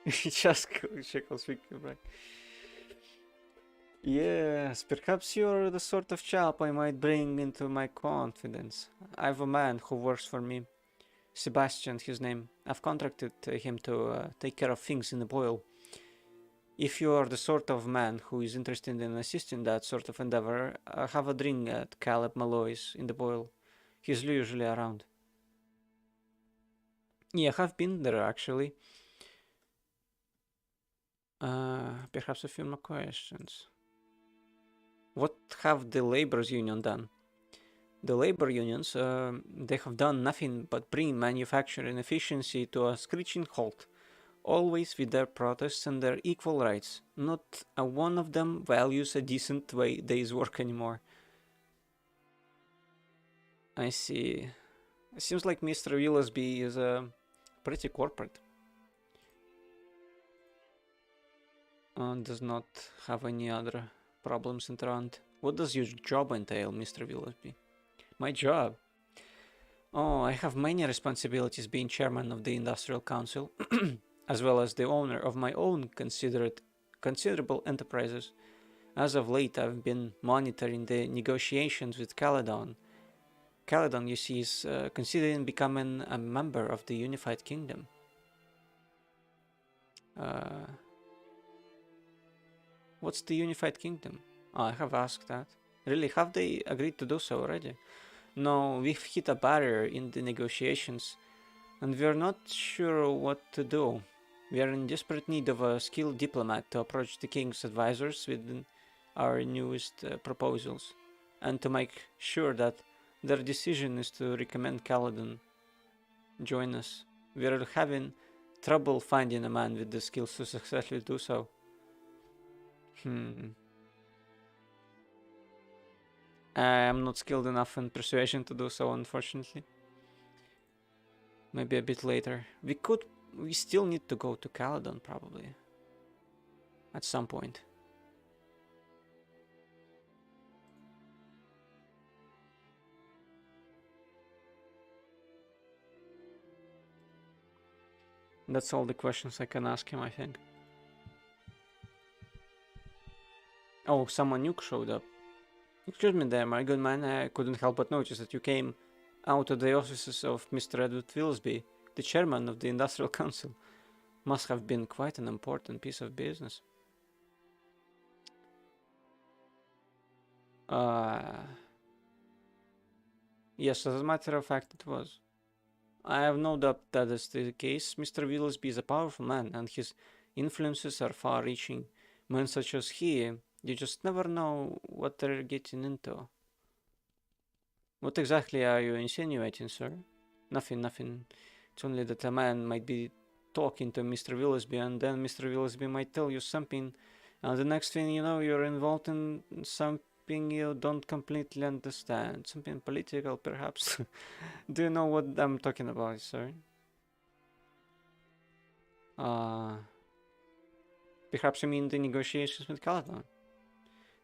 Just shekels right. Yes, perhaps you're the sort of chap I might bring into my confidence. I have a man who works for me. Sebastian, his name. I've contracted him to take care of things in the Boil. If you are the sort of man who is interested in assisting that sort of endeavor, have a drink at Caleb Malloy's in the Boil. He's usually around. Yeah, I've been there actually. Perhaps a few more questions. What have the labor's union done? The labor unions, they have done nothing but bring manufacturing efficiency to a screeching halt, always with their protests and their equal rights. Not a one of them values a decent day's work anymore. I see. It seems like Mr. Willoughby is pretty corporate. And does not have any other problems in Tarant. What does your job entail, Mr. Willoughby? My job? Oh, I have many responsibilities being chairman of the Industrial Council, as well as the owner of my own considerable enterprises. As of late, I've been monitoring the negotiations with Caladon. Caladon, you see, is considering becoming a member of the Unified Kingdom. What's the Unified Kingdom? Oh, I have asked that. Really, have they agreed to do so already? No, we've hit a barrier in the negotiations, and we're not sure what to do. We are in desperate need of a skilled diplomat to approach the king's advisors with our newest proposals, and to make sure that their decision is to recommend Caladon join us. We are having trouble finding a man with the skills to successfully do so. I'm not skilled enough in persuasion to do so, unfortunately. Maybe a bit later. We still need to go to Caladon, probably. At some point. That's all the questions I can ask him, I think. Oh, someone new showed up. Excuse me there, my good man. I couldn't help but notice that you came out of the offices of Mr. Edward Willsby, the chairman of the Industrial Council. Must have been quite an important piece of business. Yes, as a matter of fact, it was. I have no doubt that is the case. Mr. Willsby is a powerful man, and his influences are far-reaching. Men such as he, you just never know what they're getting into. What exactly are you insinuating, sir? Nothing. It's only that a man might be talking to Mr. Willsby, and then Mr. Willsby might tell you something, and the next thing you know, you're involved in something you don't completely understand. Something political, perhaps. Do you know what I'm talking about, sir? Perhaps you mean the negotiations with Caledon.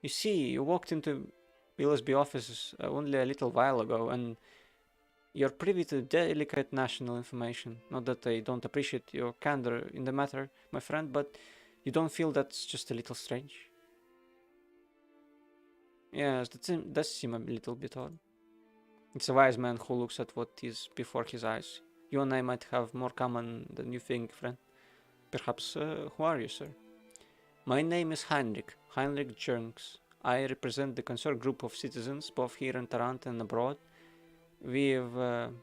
You see, you walked into Willsby offices only a little while ago, and you're privy to delicate national information. Not that I don't appreciate your candor in the matter, my friend, but you don't feel that's just a little strange? Yes, that does seem a little bit odd. It's a wise man who looks at what is before his eyes. You and I might have more common than you think, friend. Perhaps, who are you, sir? My name is Heinrich Jernks. I represent the concerned group of citizens, both here in Toronto and abroad. We've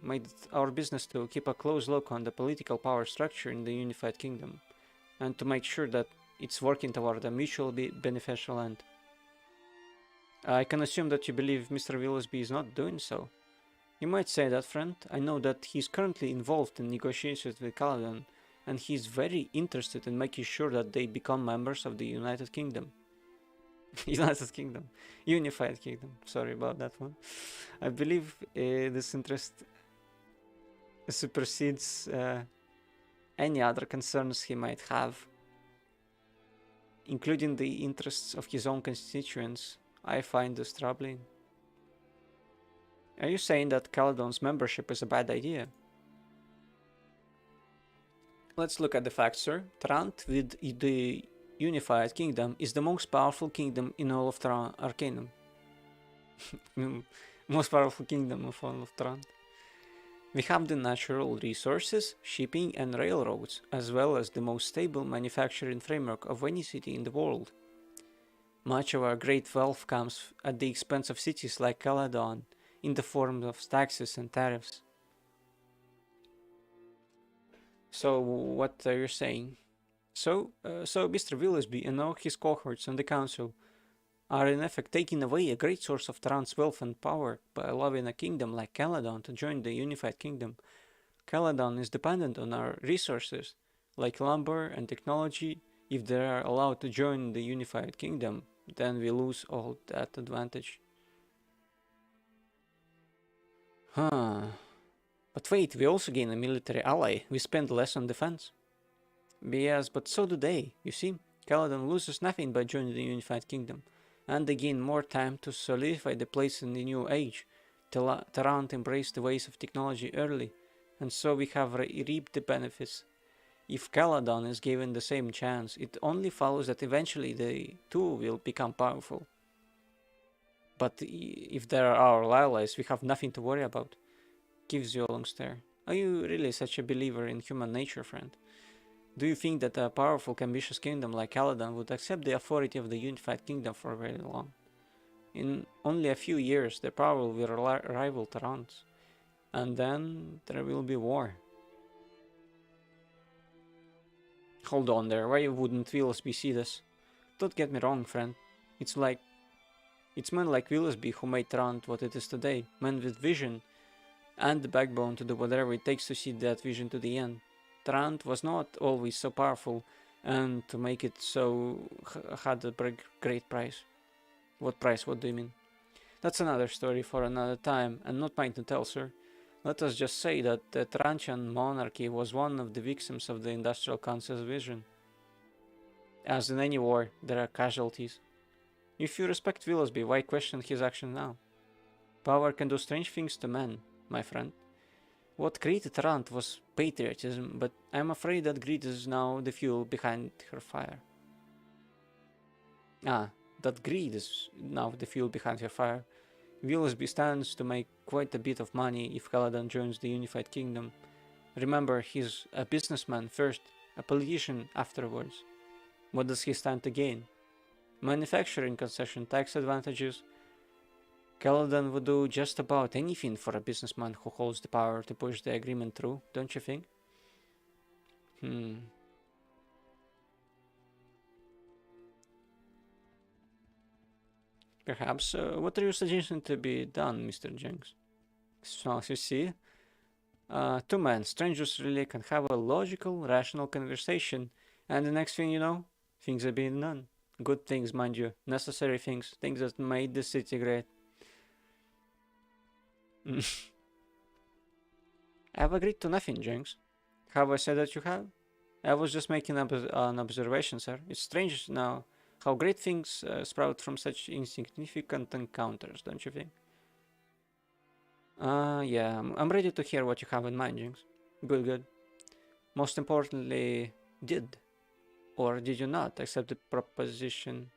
made it our business to keep a close look on the political power structure in the unified kingdom, and to make sure that it's working toward a mutually beneficial end. I can assume that you believe Mr. Willsby is not doing so. You might say that, friend. I know that he's currently involved in negotiations with Caledon, and he's very interested in making sure that they become members of the United Kingdom. Unified Kingdom. Sorry about that one. I believe this interest supersedes any other concerns he might have, including the interests of his own constituents. I find this troubling. Are you saying that Caledon's membership is a bad idea? Let's look at the facts, sir. Tarant, with the Unified Kingdom, is the most powerful kingdom in all of Arcanum. Most powerful kingdom of all of Tarant. We have the natural resources, shipping and railroads, as well as the most stable manufacturing framework of any city in the world. Much of our great wealth comes at the expense of cities like Caledon, in the form of taxes and tariffs. So, what are you saying? So Mr. Willsby and all his cohorts on the council are in effect taking away a great source of Tarant's wealth and power by allowing a kingdom like Caledon to join the unified kingdom. Caledon is dependent on our resources, like lumber and technology. If they are allowed to join the unified kingdom, then we lose all that advantage. But wait, we also gain a military ally. We spend less on defense. Yes, but so do they. You see, Caledon loses nothing by joining the unified kingdom, and they gain more time to solidify the place in the new age. Tarant embraced the ways of technology early, and so we have reaped the benefits. If Caledon is given the same chance, it only follows that eventually they too will become powerful. But if they are our allies, we have nothing to worry about. Gives you a long stare. Are you really such a believer in human nature, friend? Do you think that a powerful, ambitious kingdom like Caledon would accept the authority of the unified kingdom for very long? In only a few years, their power will rival Tarant's, and then there will be war. Hold on there, why wouldn't Willsby see this? Don't get me wrong, friend. It's men like Willsby who made Tarant what it is today. Men with vision and the backbone to do whatever it takes to see that vision to the end. Tarant was not always so powerful, and to make it so had a great price. What price? What do you mean? That's another story for another time, and not mine to tell, sir. Let us just say that the Tarantian monarchy was one of the victims of the Industrial Council's vision. As in any war, there are casualties. If you respect Willsby, why question his action now? Power can do strange things to men, my friend. What created Rand was patriotism, but I'm afraid that greed is now the fuel behind her fire. That greed is now the fuel behind her fire. Willesby stands to make quite a bit of money if Caladan joins the unified kingdom. Remember, he's a businessman first, a politician afterwards. What does he stand to gain? Manufacturing concession tax advantages. Caladan would do just about anything for a businessman who holds the power to push the agreement through, don't you think? Perhaps. What are you suggesting to be done, Mr. Jenks? So, as you see, two men, strangers really, can have a logical, rational conversation, and the next thing you know, things are being done. Good things, mind you, necessary things, things that made the city great. I've agreed to nothing, Jenks. Have I said that you have? I was just making an observation, sir. It's strange now how great things sprout from such insignificant encounters, don't you think? Yeah, I'm ready to hear what you have in mind, Jinx. Good. Most importantly, did or did you not accept the position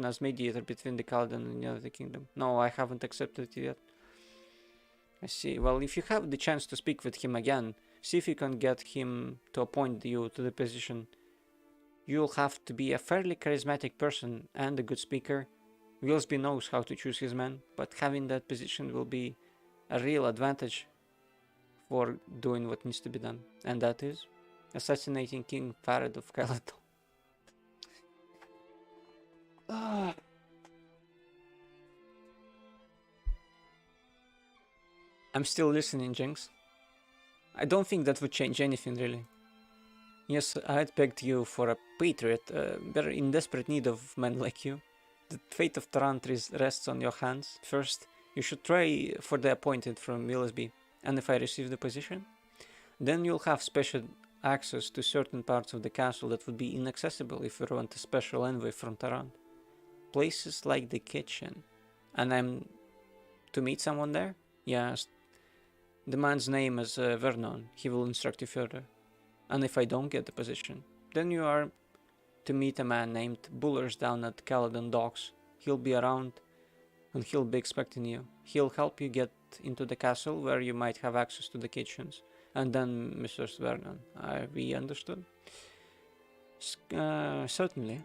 as mediator between the Caladan and the other kingdom? No, I haven't accepted it yet. I see. Well, if you have the chance to speak with him again, see if you can get him to appoint you to the position. You'll have to be a fairly charismatic person and a good speaker. Willesby knows how to choose his men, but having that position will be a real advantage for doing what needs to be done. And that is assassinating King Farid of Caladan. I'm still listening, Jinx. I don't think that would change anything, really. Yes, I had pegged you for a patriot. We're in desperate need of men like you. The fate of Tarant rests on your hands. First, you should try for the appointed from Willesby, and if I receive the position, then you'll have special access to certain parts of the castle that would be inaccessible if you want a special envoy from Tarant. Places like the kitchen. And I'm to meet someone there? Yes. The man's name is Vernon. He will instruct you further. And if I don't get the position, then you are to meet a man named Bullers down at Caladan Docks. He'll be around and he'll be expecting you. He'll help you get into the castle where you might have access to the kitchens. And then Mr. Vernon. Are we understood? Certainly.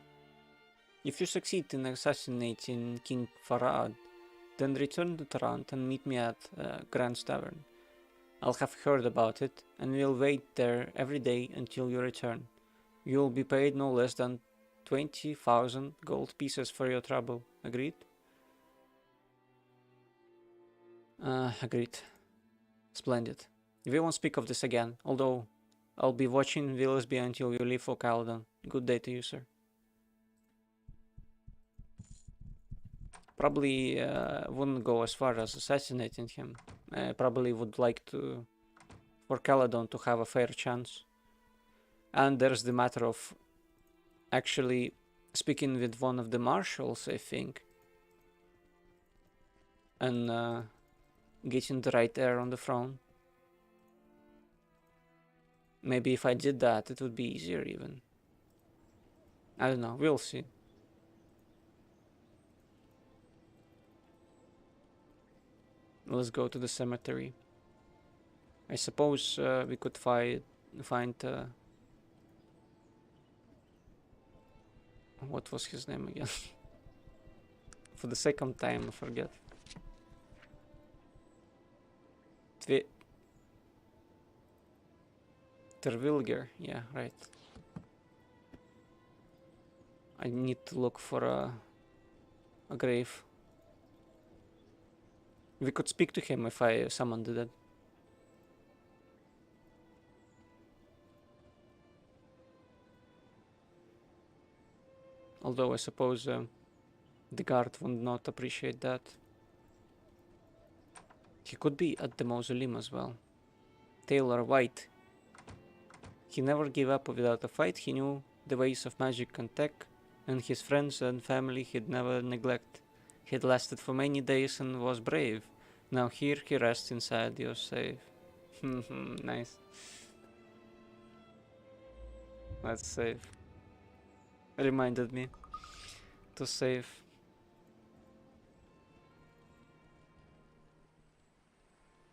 If you succeed in assassinating King Farad, then return to Tarant and meet me at Grand's Tavern. I'll have heard about it, and we'll wait there every day until you return. You'll be paid no less than 20,000 gold pieces for your trouble. Agreed? Agreed. Splendid. We won't speak of this again, although I'll be watching Willesby until you leave for Caladan. Good day to you, sir. Probably wouldn't go as far as assassinating him. I probably would like for Caladan to have a fair chance. And there's the matter of actually speaking with one of the marshals, I think. And getting the right heir on the throne. Maybe if I did that, it would be easier even. I don't know, we'll see. Let's go to the cemetery. I suppose we could find what was his name again? For the second time, I forget. Terwilger, yeah, right. I need to look for a grave. We could speak to him if I summoned it. Although I suppose the guard would not appreciate that. He could be at the mausoleum as well. Taylor White. He never gave up without a fight. He knew the ways of magic and tech, and his friends and family he'd never neglect. He'd lasted for many days and was brave. Now here he rests inside your safe. Nice. Let's save. Reminded me to save.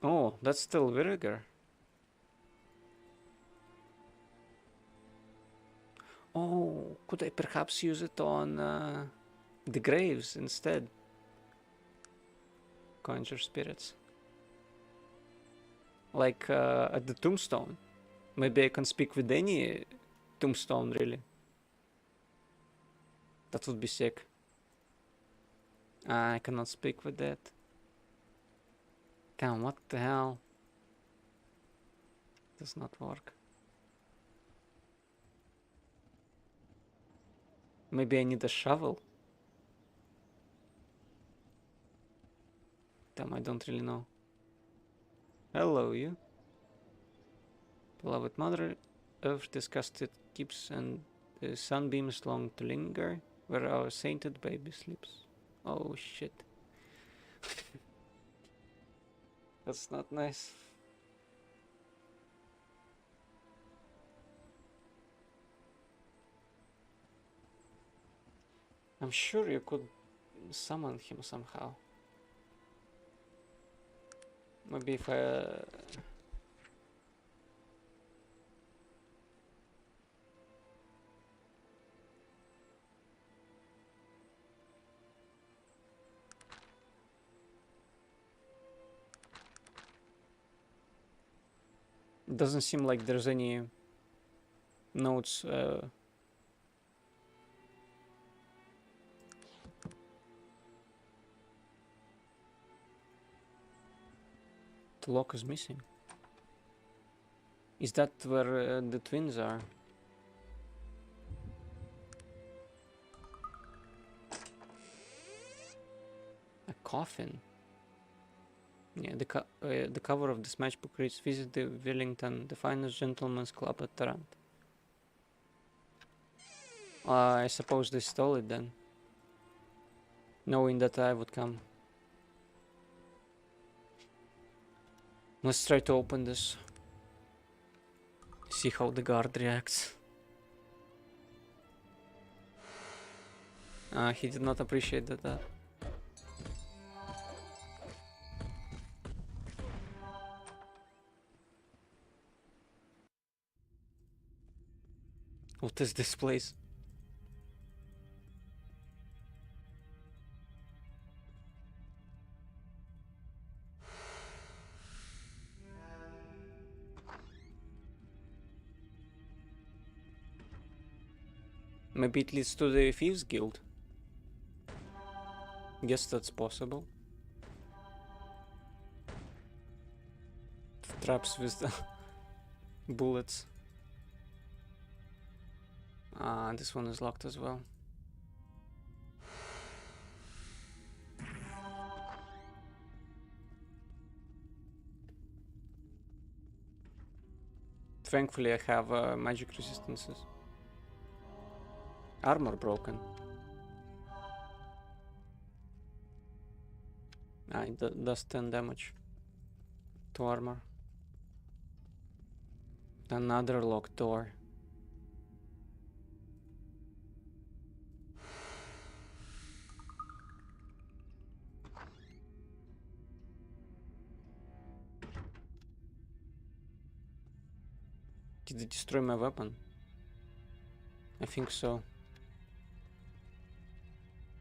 Oh, that's still vinegar. Oh, could I perhaps use it on the graves instead? Conjure spirits. Like at the tombstone. Maybe I can speak with any tombstone, really. That would be sick. I cannot speak with that. Come, what the hell? Does not work. Maybe I need a shovel? Damn, I don't really know. Hello, you. Beloved Mother, Earth disgusted keeps and the sunbeams long to linger, where our sainted baby sleeps. Oh shit. That's not nice. I'm sure you could summon him somehow. Maybe if I... Doesn't seem like there's any notes to lock is missing. Is that where the twins are? A coffin? Yeah, the cover of this matchbook reads, visit the Wellington, the finest gentleman's club at Tarrant. I suppose they stole it then, knowing that I would come. Let's try to open this. See how the guard reacts. He did not appreciate that. What is this place? Maybe it leads to the Thieves Guild. Guess that's possible. Traps with the bullets. This one is locked as well. Thankfully I have magic resistances. Armor broken. It does 10 damage to armor. Another locked door. Did it destroy my weapon? I think so.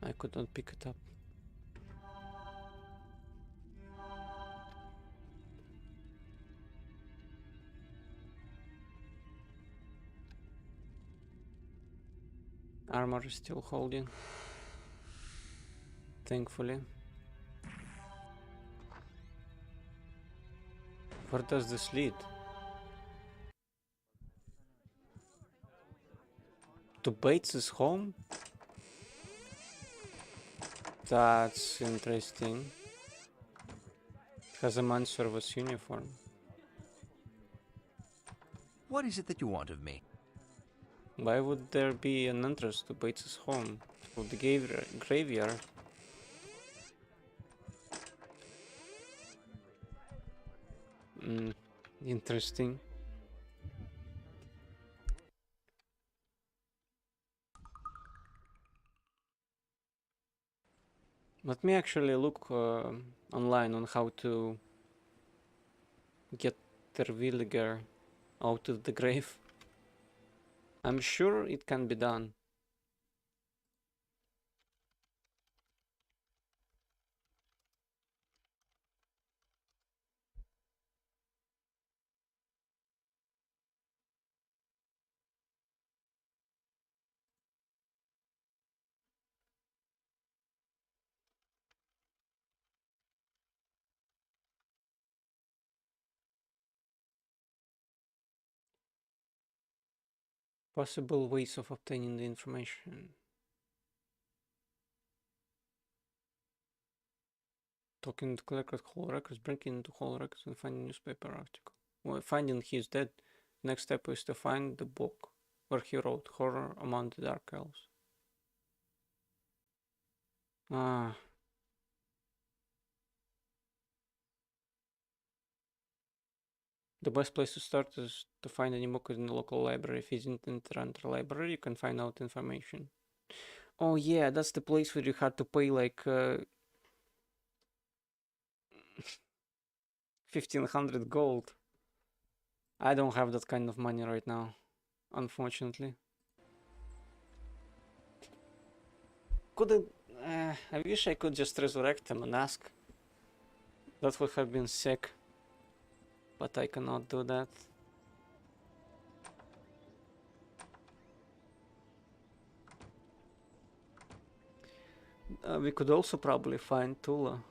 I could not pick it up. Armor is still holding. Thankfully. Where does this lead? To Bates's home? That's interesting. It has a man-service uniform. What is it that you want of me? Why would there be an entrance to Bates's home? Through the graveyard? Interesting. Let me actually look online on how to get the villager out of the grave. I'm sure it can be done. Possible ways of obtaining the information. Talking to clerk at Hall Records, breaking into Hall Records and finding a newspaper article. Well, finding he's dead. Next step is to find the book where he wrote Horror Among the Dark Elves. Ah. The best place to start is to find any book in the local library. If you visit the Toronto library, you can find out information. Oh yeah, that's the place where you had to pay like 1500 gold. I don't have that kind of money right now, unfortunately. Couldn't. I wish I could just resurrect him and ask. That would have been sick. But I cannot do that. We could also probably find Tula.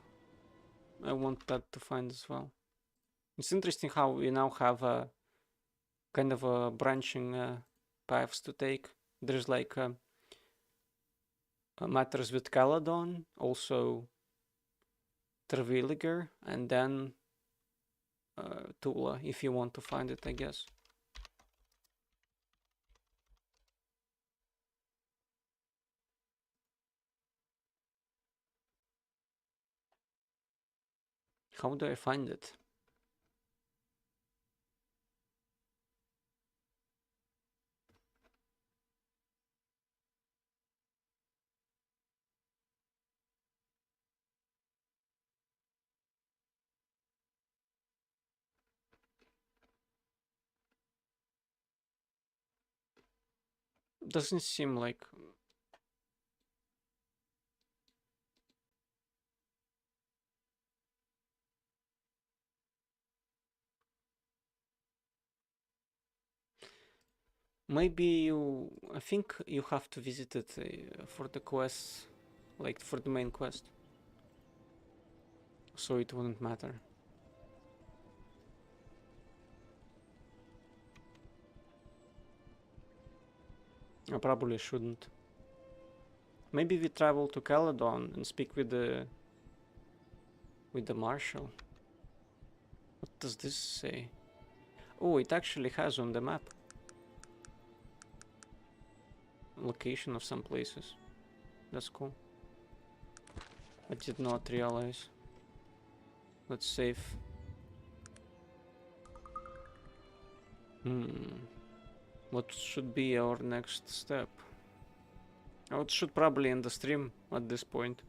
I want that to find as well. It's interesting how we now have a kind of a branching paths to take. There's like matters with Caladon, also Tervilliger, and then Tula, if you want to find it, I guess. How do I find it? Doesn't seem like... Maybe you... I think you have to visit it for the quest, like for the main quest. So it wouldn't matter. I probably shouldn't. Maybe we travel to Caladon and speak with the marshal. What does this say? Oh, it actually has on the map location of some places. That's cool. I did not realize. Let's save. What should be our next step? Oh, it should probably end the stream at this point.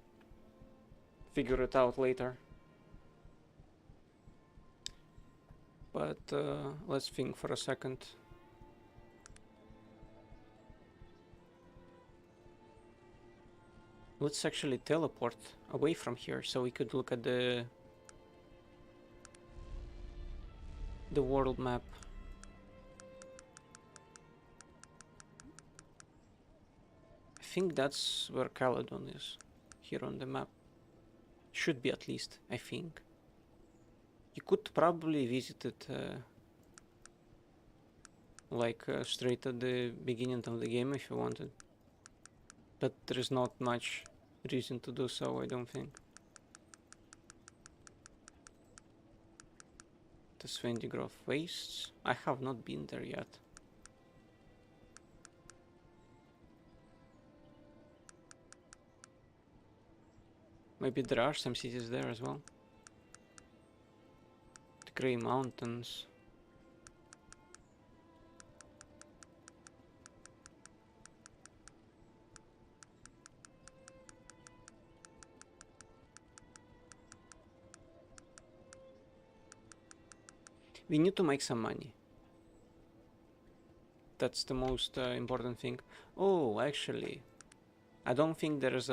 Figure it out later. But let's think for a second. Let's actually teleport away from here so we could look at the world map. I think that's where Caladon is, here on the map. Should be, at least, I think. You could probably visit it like straight at the beginning of the game if you wanted. But there is not much reason to do so, I don't think. The Svendigrove Wastes. I have not been there yet. Maybe there are some cities there as well. The Grey Mountains. We need to make some money. That's the most important thing. Oh, actually, I don't think there's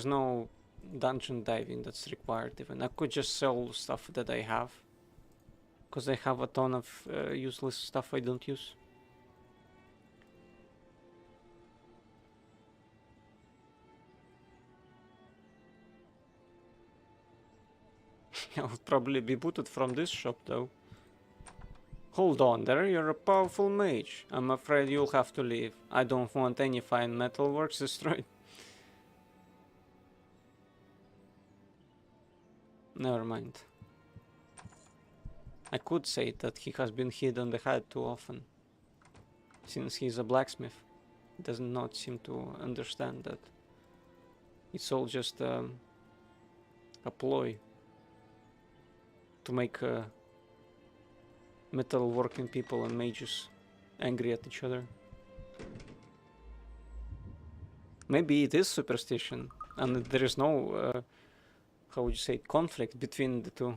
no dungeon diving that's required even. I could just sell stuff that I have, because I have a ton of useless stuff I don't use. I would probably be booted from this shop though. Hold on there, you're a powerful mage. I'm afraid you'll have to leave. I don't want any fine metalworks destroyed. Never mind. I could say that he has been hit on the head too often. Since he's a blacksmith, he does not seem to understand that it's all just a ploy to make metal working people and mages angry at each other. Maybe it is superstition and there is no how would you say, conflict between the two.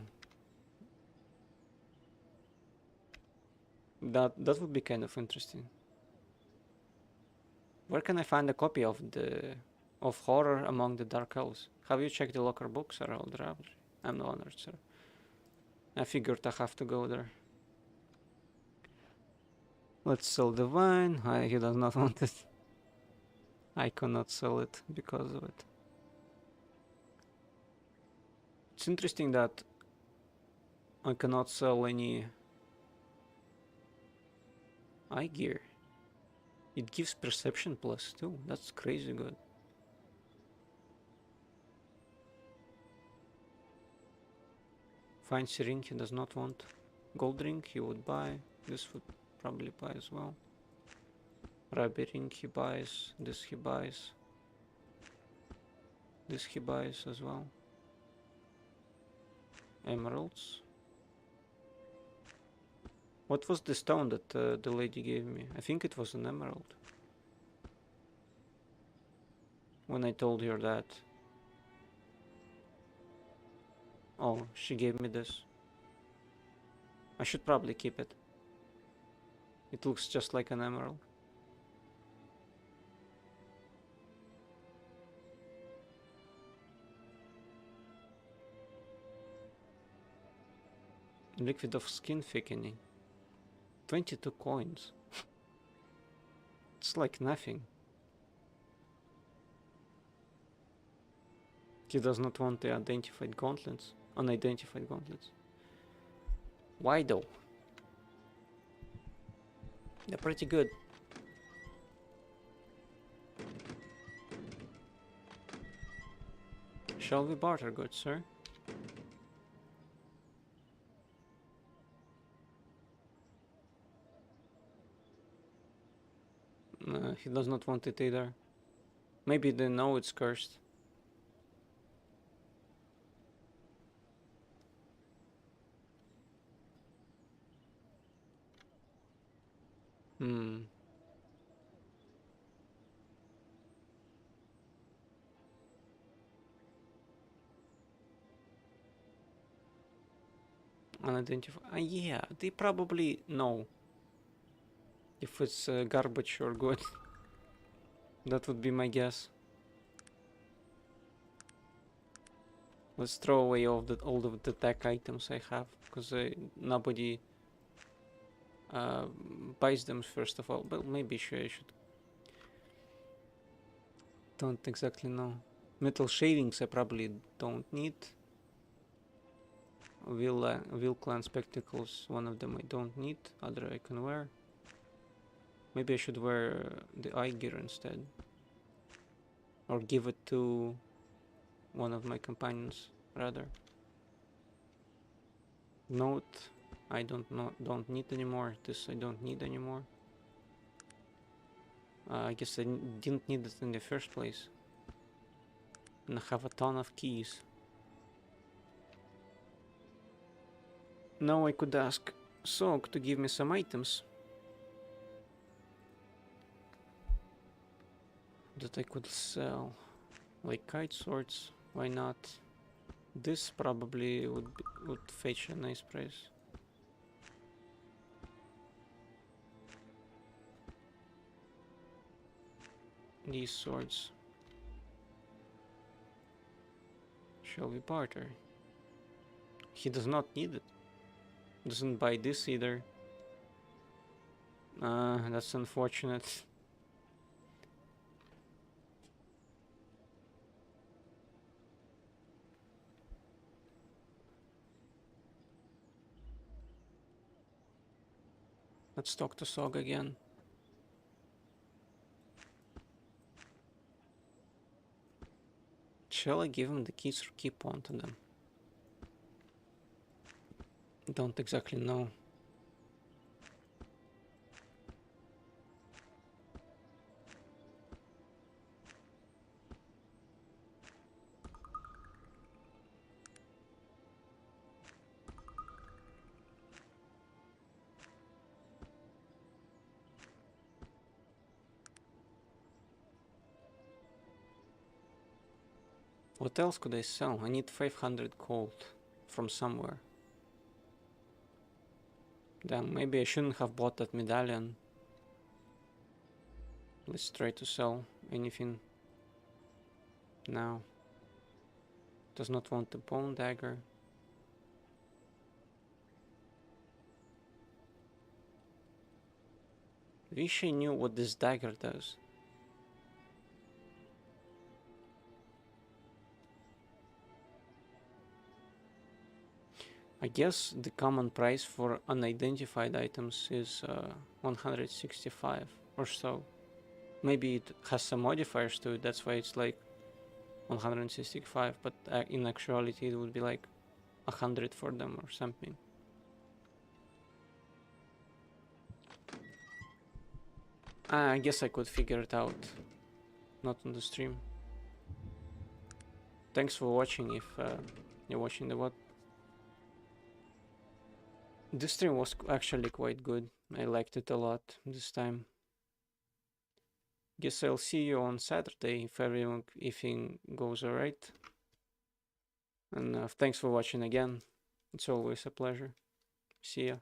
That would be kind of interesting. Where can I find a copy of Horror Among the Dark Elves? Have you checked the locker books? Are all there? I'm no honored, sir. I figured I have to go there. Let's sell the wine. He does not want it. I cannot sell it because of it. It's interesting that I cannot sell any eye gear. It gives perception plus too. That's crazy good. Fine ring he does not want. Gold ring he would buy. This would probably buy as well. Ruby ring he buys. This he buys. This he buys as well. Emeralds. What was the stone that the lady gave me? I think it was an emerald. When I told her that. Oh, she gave me this. I should probably keep it. It looks just like an emerald. Liquid of skin thickening. 22 coins. It's like nothing. He does not want the unidentified gauntlets. Why though? They're pretty good. Shall we barter, good sir? He does not want it either. Maybe they know it's cursed. Unidentified. Yeah, they probably know if it's garbage or good. That would be my guess. Let's throw away all of the tech items I have, because nobody buys them first of all. But maybe I should. Don't exactly know. Metal shavings I probably don't need. Will clan spectacles, one of them I don't need, other I can wear. Maybe I should wear the eye gear instead. Or give it to one of my companions, rather. Note, I don't need anymore. This I don't need anymore. I guess I didn't need it in the first place. And I have a ton of keys. Now I could ask Sog to give me some items that I could sell, like kite swords. Why not? This probably would fetch a nice price. These swords. Shall we barter? He does not need it. Doesn't buy this either. That's unfortunate. Let's talk to Sog again. Shall I give him the keys or keep on to them? Don't exactly know. What else could I sell? I need 500 gold from somewhere. Damn, maybe I shouldn't have bought that medallion. Let's try to sell anything now. Does not want the bone dagger. Wish I knew what this dagger does. I guess the common price for unidentified items is 165 or so. Maybe it has some modifiers to it, that's why it's like 165, but in actuality it would be like 100 for them or something. I guess I could figure it out. Not on the stream. Thanks for watching if you're watching the VOD. This stream was actually quite good. I liked it a lot this time. Guess I'll see you on Saturday if everything goes alright. And thanks for watching again. It's always a pleasure. See ya.